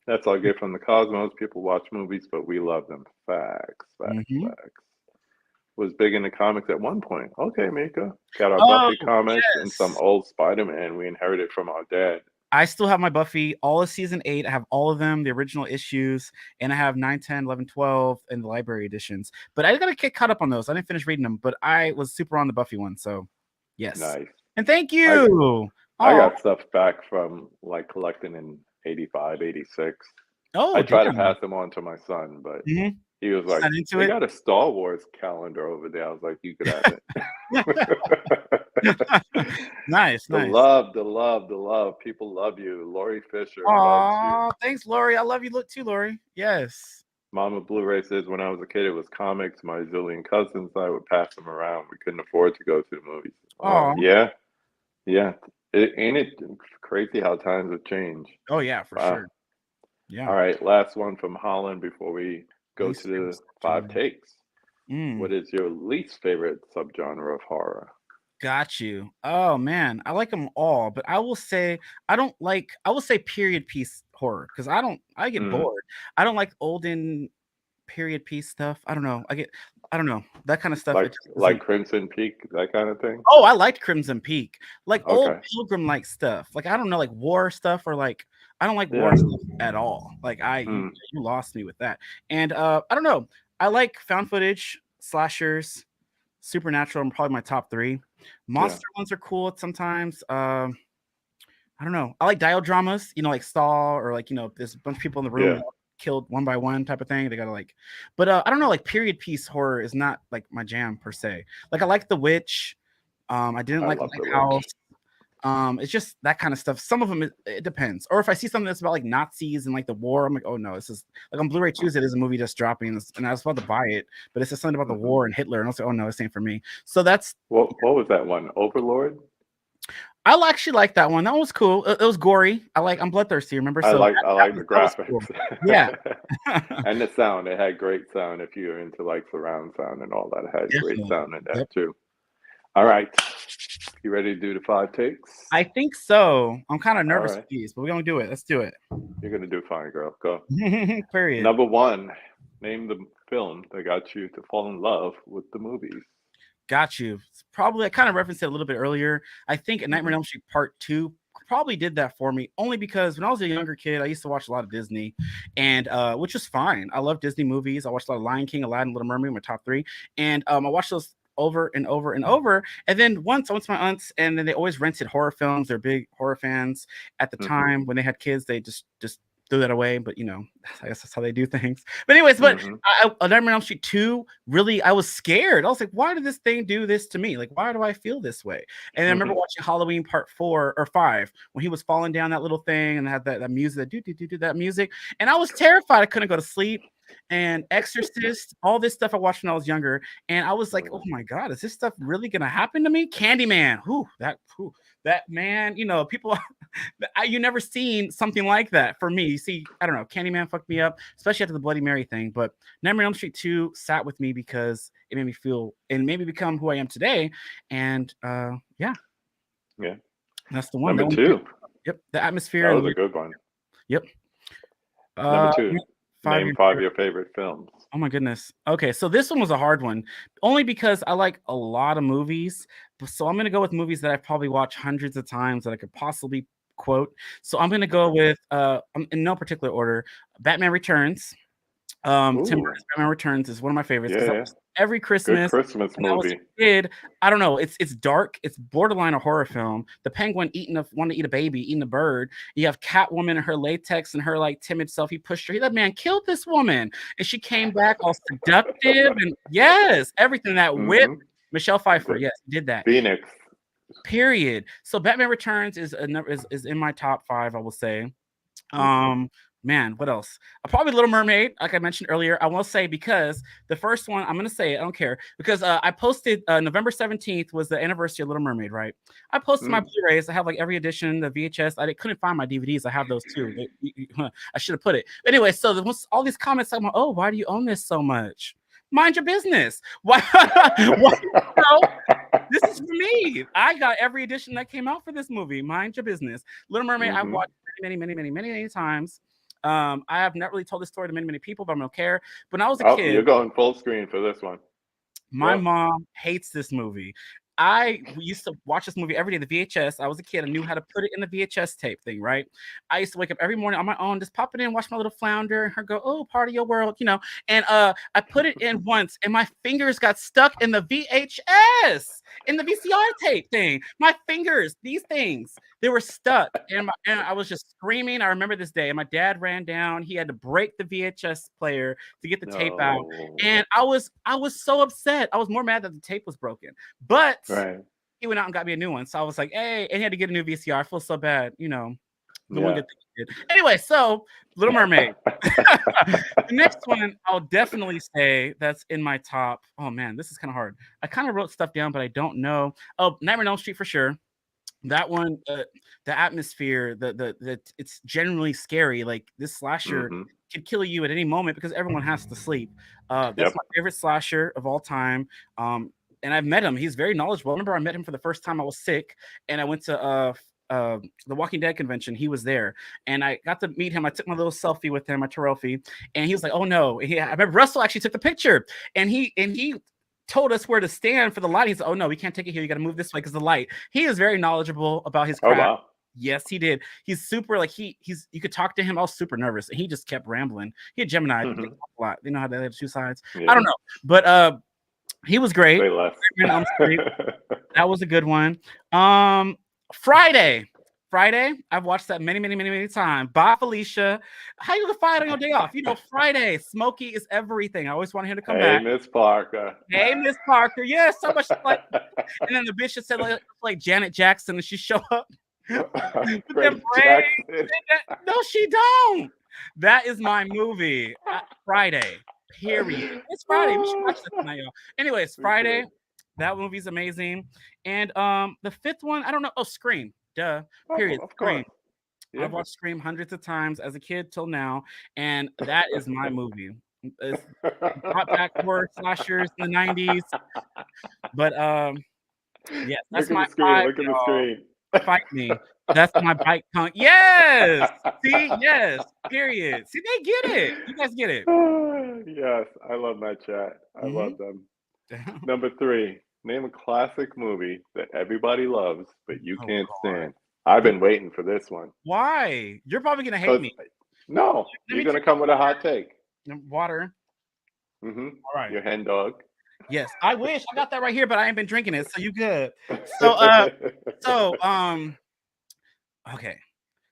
That's all good from the cosmos. People watch movies, but we love them. Facts, facts, Mhm. facts. Was big into comics at one point. Okay, Mika. Got our Oh, Buffy comics and some yes. old Spider-Man we inherited from our dad. I still have my Buffy, all of season 8. I have all of them, the original issues, and I have 9, 10, 11, 12, and the library editions. But I gotta get caught up on those. I didn't finish reading them, but I was super on the Buffy one. So, yes. Nice. And thank I you. I Oh, got stuff back from like collecting in 85, 86. oh, I tried to damn. pass them on to my son, but Mhm. he was He's like, not into they it. got a Star Wars calendar over there. I was like, you could have it. Nice, The nice. love, the love, the love. People love you. Lori Fisher loves you. Aw, thanks, Lori. I love you too, Lori. Yes. Mama Blu-ray says, when I was a kid, it was comics. My zillion cousins, I would pass them around. We couldn't afford to go to the movies. Aw. Yeah, yeah. Ain't it crazy how times have changed? Oh, yeah, for Wow. sure. Yeah. All right, last one from Holland before we go to Least favorite the 5 subgenre. takes. Mm. What is your least favorite subgenre of horror? Got you. Oh man, I like them all, but I will say I will say period piece horror because I get Mhm. bored. I don't like olden period piece stuff. I don't know that kind of stuff. It just Like doesn't. Crimson Peak, that kind of thing? Oh, I liked Crimson Peak, like old Okay. Pilgrim like stuff. Like I don't know, like war stuff or like I don't like war Yeah. stuff at all. Like Mm. you lost me with that. And I don't know. I like found footage slashers. Supernatural, and probably my top 3. Yeah. Monster ones are cool sometimes. I don't know. I like dial dramas, like Saw or like, there's a bunch of people in the room Yeah. killed one by one type of thing. They gotta like, but I don't know, like period piece horror is not like my jam per se. Like I like The Witch. I didn't I like love The Lighthouse. Witch. It's just that kind of stuff. Some of them it depends. Or if I see something that's about like Nazis and like the war, I'm like, oh no, this is like on Blu-ray Tuesday. There's a movie just dropping, and I was about to buy it, but it says something about the Mhm. war and Hitler, and I was like, oh no, this ain't for me. So that's What was that one? Overlord? I actually like that one. That one was cool. It was gory. I'm bloodthirsty. Remember? I So like the that was cool. graphics. Yeah, And the sound. It had great sound if you're into like surround sound and all that. It had great definitely. sound in that Yep. too. All right. You ready to do the 5 takes? I think so. I'm kind of All nervous right. with these, but we're gonna do it. Let's do it. You're gonna do fine, girl. Go. Period. Number 1, name the film that got you to fall in love with the movies. Got you. It's probably I kind of referenced it a little bit earlier. I think A Nightmare on Elm Street Part 2 probably did that for me only because when I was a younger kid, I used to watch a lot of Disney, and which was fine. I love Disney movies. I watched a lot of Lion King, Aladdin, Little Mermaid, my top 3, and I watched those over and over and over. And then once I went to my aunts, and then they always rented horror films. They're big horror fans. At the Mhm. time when they had kids, they just threw that away. But I guess that's how they do things. But anyways, Mhm. Nightmare on Elm Street 2, really, I was scared. I was like, why did this thing do this to me? Like, why do I feel this way? And I remember watching Halloween Part 4 or 5 when he was falling down that little thing and had that music, that do that music. And I was terrified. I couldn't go to sleep. And Exorcist, all this stuff I watched when I was younger. And I was like, oh my God, is this stuff really gonna happen to me? Candyman, that man, people you never seen something like that for me. You see, I don't know, Candyman fucked me up, especially after the Bloody Mary thing. But Nightmare on Elm Street 2 sat with me because it made me feel and made me become who I am today. And yeah, Yeah. that's the one. Number 2. Yep, the atmosphere That and was a good one. yep. Number 2. Name 5 of Year. your favorite films. Oh my goodness. Okay, so this one was a hard one, only because I like a lot of movies. So I'm gonna go with movies that I've probably watched hundreds of times that I could possibly quote. So I'm gonna go Okay. with in no particular order, Batman Returns. Tim Ooh. Burton's Batman Returns is one of my favorites because I Yeah. watched every Good Christmas Christmas when I was a movie. kid. I don't know. It's dark. It's borderline a horror film. The penguin wanting to eat a baby, eating a bird. You have Catwoman in her latex and her like timid self. He pushed her. That man killed this woman, and she came back all seductive and yes, everything that whip. Mhm. Michelle Pfeiffer, The yes, did that. Phoenix. Period. So Batman Returns is in my top 5, I will say. Man, what else? Probably Little Mermaid, like I mentioned earlier. I will say, because the first one, I'm gonna say it, I don't care, because I posted November 17th was the anniversary of Little Mermaid, right? I posted my Blu-rays. I have like every edition, the VHS. Couldn't find my DVDs. I have those too. I should have put it. Anyway, so there was all these comments. I'm like, oh, why do you own this so much? Mind your business. Why? This is for me. I got every edition that came out for this movie. Mind your business. Little Mermaid, I've watched many times. I have not really told this story to many people, but I don't care. When I was a kid, you're going full screen for this one. My mom hates this movie. I used to watch this movie every day, the VHS. I was a kid. I knew how to put it in the VHS tape thing, right? I used to wake up every morning on my own, just pop it in, watch my little flounder, and her go, oh, part of your world, you know. And I put it in once, and my fingers got stuck in the VHS, in the VCR tape thing. My fingers, these things, they were stuck. And I was just screaming. I remember this day. And my dad ran down. He had to break the VHS player to get the tape out. And I was so upset. I was more mad that the tape was broken. But he went out and got me a new one. So I was like, hey, and he had to get a new VCR. I feel so bad, you know. The one good thing he did. Anyway, so Little Mermaid. The next one I'll definitely say that's in my top. Oh man, this is kind of hard. I kind of wrote stuff down, but I don't know. Oh, Nightmare on Elm Street for sure. That one, the atmosphere, the it's generally scary. Like this slasher could kill you at any moment because everyone has to sleep. That's my favorite slasher of all time. And I've met him. He's very knowledgeable. I remember I met him for the first time. I was sick, and I went to the Walking Dead convention. He was there, and I got to meet him. I took my little selfie with him, my Terrell, and he was like, "Oh no!" I remember Russell actually took the picture, and he told us where to stand for the light. He's like, oh no, we can't take it here. You got to move this way because the light. He is very knowledgeable about his craft. Oh, wow. Yes, he did. He's super like he's. You could talk to him. I was super nervous, and he just kept rambling. He had Gemini. A lot. You know how they have two sides. Yeah. I don't know, but he was great. That was a good one. Friday, I've watched that many times. Bye, Felicia. How you gonna fight on your day off? You know, Friday. Smokey is everything. I always want him to come back. Hey, Miss Parker. Hey, Miss Parker. Yeah, so much like. And then the bitch said like Janet Jackson, and she show up. No, she don't. That is my movie. Friday. Period. It's Friday. We should watch that tonight, y'all. Anyways, Friday. That movie's amazing. And the fifth one, I don't know. Oh, Scream. Duh. Period. Scream. I've watched Scream hundreds of times as a kid till now, and that is my movie. It's brought back horror slashers in the 90s. But yeah, that's my five. Look at the screen. Fight me. That's my bike punk. Yes. See, yes. Period. See, they get it. You guys get it. Yes, I love my chat. I love them. Number 3. Name a classic movie that everybody loves, but you can't stand. I've been waiting for this one. Why? You're probably gonna hate me. No, you're gonna come with a hot take. Water. All right. Your hen dog. Yes, I wish I got that right here, but I ain't been drinking it, so you good. Okay.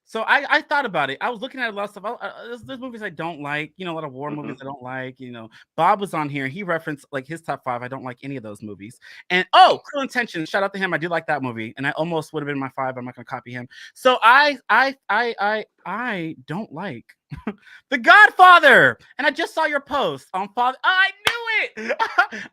So I thought about it. I was looking at a lot of stuff. There's movies I don't like. You know, a lot of war movies I don't like. You know, Bob was on here. He referenced like his top 5. I don't like any of those movies. And Cruel Intentions. Shout out to him. I do like that movie, and I almost would have been my 5. I'm not gonna copy him. So I don't like The Godfather. And I just saw your post on Father. I knew it.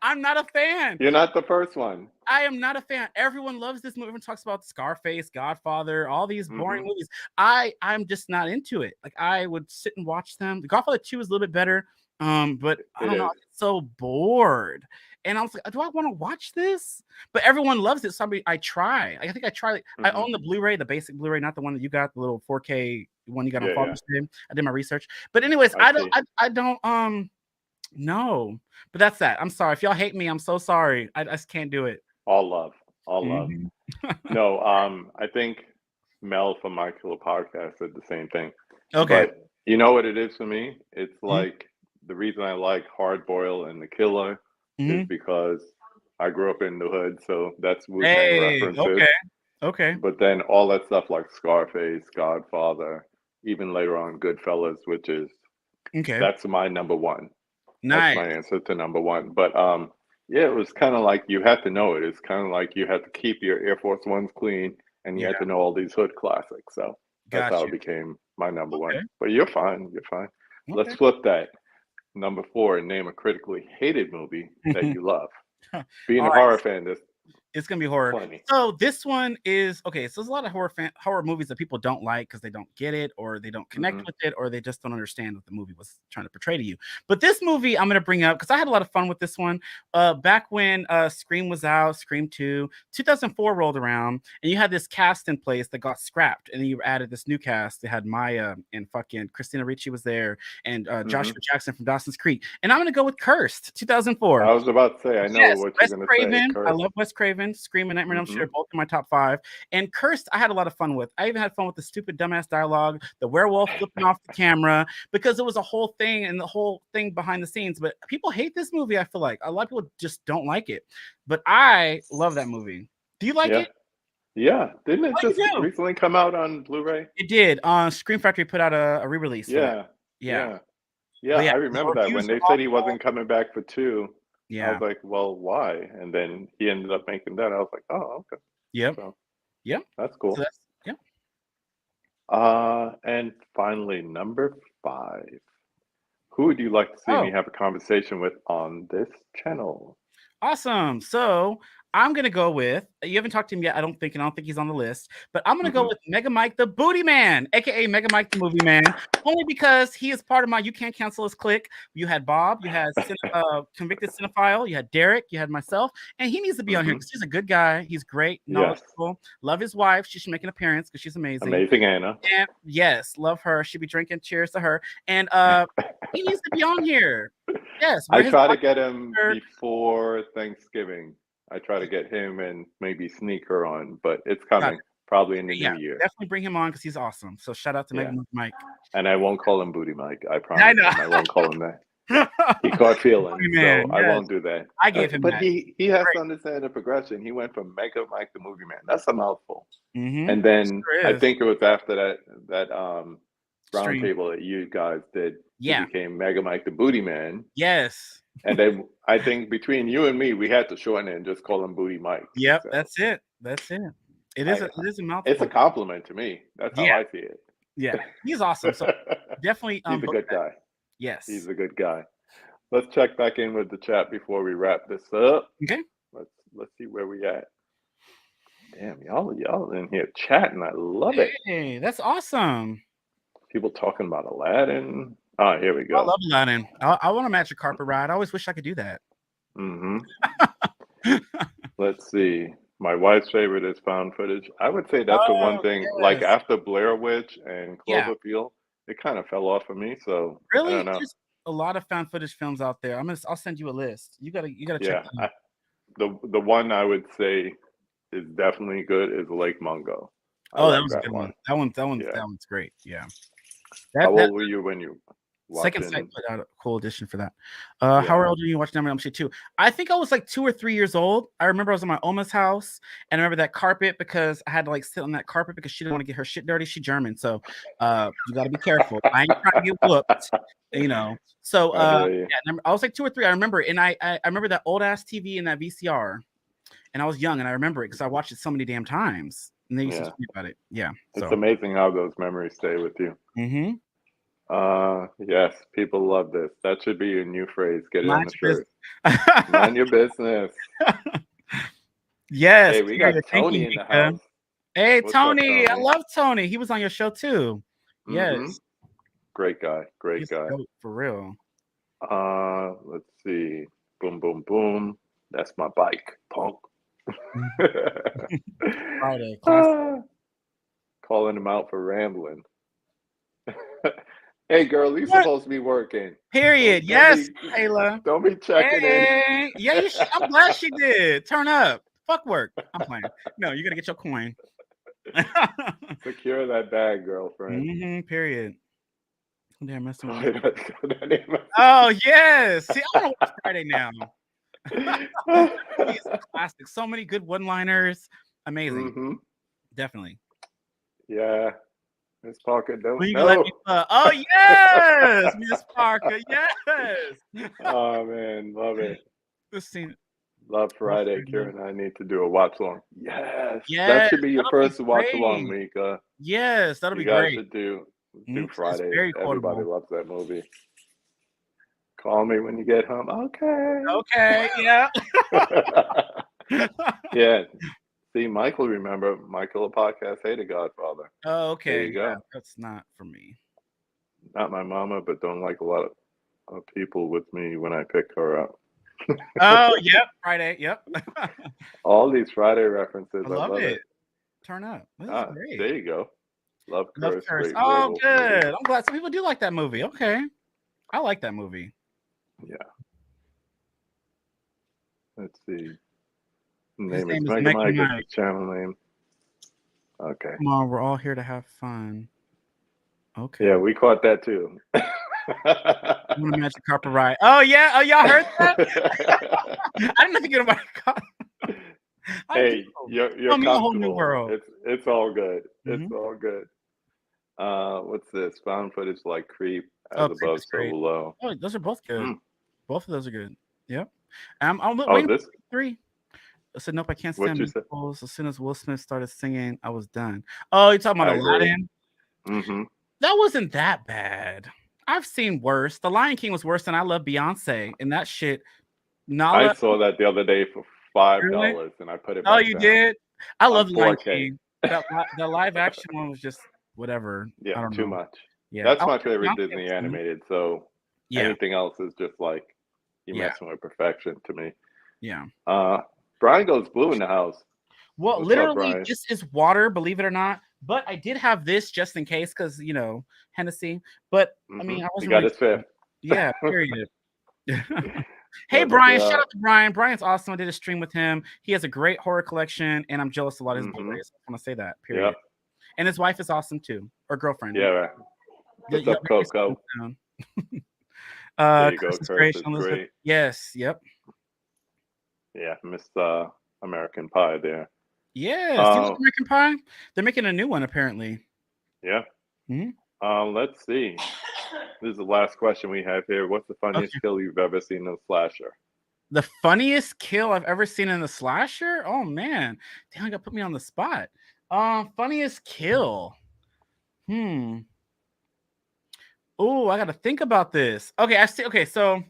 I'm not a fan. You're not the first one. I am not a fan. Everyone loves this movie. Everyone talks about Scarface, Godfather, all these boring movies. I'm just not into it. Like I would sit and watch them. The Godfather 2 is a little bit better. But I don't know. I'm so bored. And I was like, do I want to watch this? But everyone loves it. So I try. I think I try. I own the Blu-ray, the basic Blu-ray, not the one that you got, the little 4K one you got on Father's Day. I did my research. But anyways, I don't no. But that's that. I'm sorry. If y'all hate me, I'm so sorry. I just can't do it. All love. No, I think Mel from My Killer Podcast said the same thing. Okay. But you know what it is for me? It's like the reason I like Hard Boil and The Killer is because I grew up in the hood, so that's Wu-Tang references. Okay. But then all that stuff like Scarface, Godfather, even later on Goodfellas, that's my number 1. Nice. That's my answer to number 1. But Yeah, it was kind of like you had to know it. It's kind of like you had to keep your Air Force Ones clean, and you Yeah, had to know all these hood classics. So that's got how you. it became my number one. Okay, But you're fine. You're fine. Let's okay. flip that. Number four, and name a critically hated movie that you love. Being All a right. horror fan, there's It's gonna be horror. plenty. So this one is okay. So there's a lot of horror movies that people don't like because they don't get it, or they don't connect Hmm. with it, or they just don't understand what the movie was trying to portray to you. But this movie I'm gonna bring up because I had a lot of fun with this one. Back when Scream was out, Scream 2, 2004 rolled around, and you had this cast in place that got scrapped, and then you added this new cast. They had Maya and fucking Christina Ricci was there, and Hmm. Joshua Jackson from Dawson's Creek. And I'm gonna go with Cursed, 2004. I was about to say, I know Yes, what you're Wes gonna say. Craven. I Curse. love Wes Craven. Scream and Nightmare on Elm Street Hmm. are both in my top five. And Cursed, I had a lot of fun with. I even had fun with the stupid dumbass dialogue, the werewolf flipping off the camera, because it was a whole thing and the whole thing behind the scenes. But people hate this movie. I feel like a lot of people just don't like it. But I love that movie. Do you like Yeah, it? yeah. Didn't it Oh, you just do. recently come out on Blu-ray? It did. Scream Factory put out a re-release for it. Yeah, Yeah. yeah, yeah. But yeah, I the remember that when reviews are they said he awful. wasn't coming back for two. I Yeah. was like, well, why? And then he ended up making that. I was like, oh, okay. Yep. So Yep. that's So cool. that's yeah. And finally, number five. Who would you like to see me Oh, have a conversation with on this channel? awesome. So I'm gonna go with you haven't talked to him yet, I don't think, and I don't think he's on the list, but I'm gonna go Hmm. with Mega Mike the Booty Man, aka Mega Mike the Movie Man, only because he is part of my You Can't Cancel Us clique. You had Bob, you had Convicted Cinephile, you had Derek, you had myself, and he needs to be on here Hmm. because he's a good guy. He's great, Yes. knowledgeable. Love his wife. She should make an appearance because she's amazing. Amazing Anna. And yes, love her. She'd be drinking. Cheers to her. And he needs to be on here. Yes, I we're his try to get him bodyguard. before Thanksgiving. I try to get him and maybe sneak her on, but it's Got coming probably in the Yeah, new year. definitely bring him on because he's awesome. So shout out to Yeah. Megan Mike. And I won't call him Booty Mike. I I promise know. him. I won't call him that. He caught feelings, Booty so Man, I yes. won't do that. I gave him But that. he has Great. to understand the progression. He went from Mega Mike the Movie Man. That's a mouthful. Mm-hmm. And then Sure I is. think it was after that round Stream. table that you guys did, he Yeah. became Mega Mike the Booty Man. Yes. And then I think between you and me, we had to shorten it and just call him Booty Mike. Yep. So That's it. That's it. It is a it's a mouthful. compliment to me. That's how Yeah. I see it. Yeah. He's awesome. So definitely He's a book good that. guy. Yes. He's a good guy. Let's check back in with the chat before we wrap this up. Okay. Let's see where we at. Damn, y'all in here chatting. I love it. Hey, that's awesome. People talking about Aladdin. Oh, here we I go. love Aladdin. I want to match a carpet ride. I always wish I could do that. Hmm. Let's see. My wife's favorite is found footage. I would say that's the one Oh, thing. Like yes. after Blair Witch and Yeah. Cloverfield, it kind of fell off for me. So I Really? don't know. There's a lot of found footage films out there. I'll send you a list. You gotta check Yeah, them out. the one I would say is definitely good is Lake Mungo. I Oh, that like was a that good one. one. That Yeah. one's great. Yeah. How That old were you when you Second Sight watching? put out a cool edition for that. How Yeah. old were you watching Nightmare on Elm Street 2? I think I was like 2 or 3 years old. I remember I was in my Oma's house, and I remember that carpet because I had to like sit on that carpet because she didn't want to get her shit dirty. She German, so you got to be careful. I ain't trying to get whooped, you know. So I hear you. yeah, I was like 2 or 3. I remember, and I remember that old ass TV and that VCR, and I was young, and I remember it because I watched it so many damn times. And they used to Yeah. tweet about it. Yeah. It's So. amazing how those memories stay with you. Mm-hmm. Yes, people love this. That should be your new phrase. Get it on Mind the your shirt. business. Mind your business. Yes. Hey, we got Period. Thank Tony you, in the Mika. house. Hey, What's up, Tony. I Tony? love Tony. He was on your show too. Mm-hmm. Yes. Great guy. Great He's guy. dope, for real. Let's see. Boom, boom, boom. That's my bike, punk. Friday. Classic. Calling him out for rambling. Hey, girl, you're What? supposed to be working. Period. Don't Yes, be, Ayla. don't be checking in. Hey. Yeah, I'm glad she did. Turn up. Fuck work. I'm playing. No, you're gonna get your coin. Secure that bag, girlfriend. Mm-hmm, period. Damn, messing with me. Friday. Oh yes. See, I want to watch Friday now. It's a classic. So many good one-liners. Amazing. Mm-hmm. Definitely. Yeah. Miss Parker, don't When you gonna let know. me oh yes, Miss Parker, yes. Oh man, love it. This scene. Love Friday. Friday. Kira and I need to do a watch along. Yes, that Yes, should be your that'll be first watch along, great. Mika. Yes, that'll You be guys great. should do It's Friday. very Everybody quotable. loves that movie. Call me when you get home. Okay. Okay, yeah. Yeah. See, Michael, remember Michael, a podcast, Hey, the Godfather. Oh, There okay. you go. Yeah, that's not for me. Not my mama, but don't like a lot of people with me when I pick her up. Oh, yep. Friday. Yep. All these Friday references, I I love love it. it. Turn up. This is Ah, great. there you go. Love Love Curse, Curse. great Oh, werewolf good. movie. I'm glad some people do like that movie. Okay. I like that movie. Yeah. Let's see. His Name is name is Mega Mega Mike. It's Mike. his channel name. Okay. Come on, we're all here to have fun. Okay. Yeah, we caught that too. I'm gonna match the carpet ride. Oh yeah. Oh, y'all heard that? I didn't think anybody caught. Hey, you're Tell me a whole new comfortable. world. It's all good. Mhm. It's all good. What's this? Found footage like Creep, as Oh, Creep above, is so great. below. Oh, those are both good. Mm. Both of those are good. Yep. I'm Oh, waiting this? for 3. I said, nope, I can't What stand you said? musicals. As soon as Will Smith started singing, I was done. Oh, you're talking about I agree. Aladdin? Mm-hmm. That wasn't that bad. I've seen worse. The Lion King was worse, and I love Beyonce. And that shit, Nala. I saw that the other day for $5, Really? and I put it Oh, back you down did? I on love the Lion 4K. King. The live action one was just whatever. I Yeah, don't too know. much. Yeah. That's I my like the favorite Beyonce Disney was- animated, so Yeah. anything else is just like you Yeah. messing with perfection to me. Yeah. Brian goes blue in the house. Well, What's up, literally, Brian? this is water, believe it or not. But I did have this just in case, because Hennessy. But I mean, I He wasn't got really. his fifth. Yeah. Period. Hey, What's Brian! up? Shout out to Brian. Brian's awesome. I did a stream with him. He has a great horror collection, and I'm jealous of a lot of his Blu-rays. I want to say that. Period. Yep. And his wife is awesome too, or girlfriend. Yeah. Right. What's up, Coco? There you go. Curse is Curse great. is Sean Elizabeth. great. Yes. Yep. Yeah, Miss American Pie there. Yes. Do you like American Pie? They're making a new one apparently. Yeah. Mhm. Let's see. This is the last question we have here. What's the funniest kill you've ever seen in a slasher? The funniest kill I've ever seen in a slasher? Oh man, damn, you got to put me on the spot. Funniest kill. Oh, I got to think about this. Okay, I see. Okay, so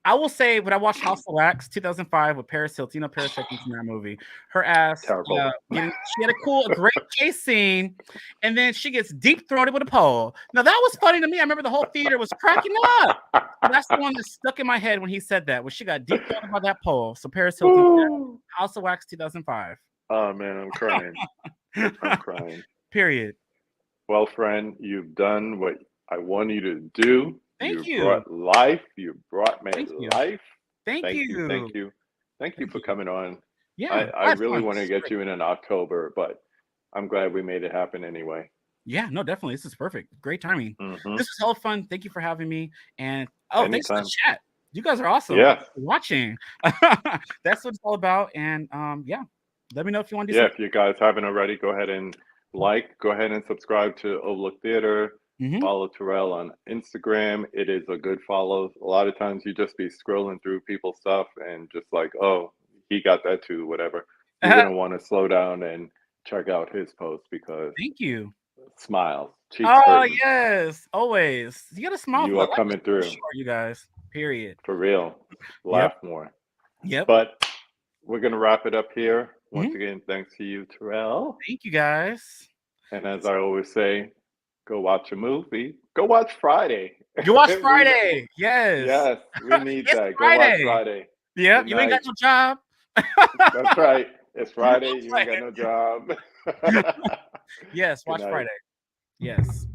I will say when I watched House of Wax 2005 with Paris Hilton, Paris Hilton's in that movie. Her ass, Terrible. she had a great chase scene, and then she gets deep throated with a pole. Now that was funny to me. I remember the whole theater was cracking up. That's the one that stuck in my head when he said that. When she got deep throated by that pole. So Paris Hilton, House of Wax 2005. Oh man, I'm crying. I'm crying. Period. Well, friend, you've done what I want you to do. Thank you. Brought life. You brought me Thank you. life. Thank you. Thank you for coming on. Yeah, I really want to get you in October, but I'm glad we made it happen anyway. Yeah, no, definitely. This is perfect. Great timing. Mm-hmm. This was hella fun. Thank you for having me. And thanks for the chat. You guys are awesome. Yeah. Watching. That's what it's all about. And yeah, let me know if you want to do something. If you guys haven't already, go ahead and go ahead and subscribe to Overlook Theater. Mm-hmm. Follow Terrell on Instagram. It is a good follow. A lot of times you just be scrolling through people's stuff and just like, oh, he got that too, whatever. You're going to want to slow down and check out his post because thank you. Smiles. Yes, always. You got to smile. You are coming through. Sure, you guys. Period. For real. Laugh more. Yep. But we're going to wrap it up here. Once again, thanks to you, Terrell. Thank you, guys. And as I always say, go watch a movie. Go watch Friday. Go watch Friday. Yes. Yes, we need that. Friday. Go watch Friday. Yep. You ain't got no job. That's right. It's Friday. You ain't got no job. Yes. Watch Friday. Yes.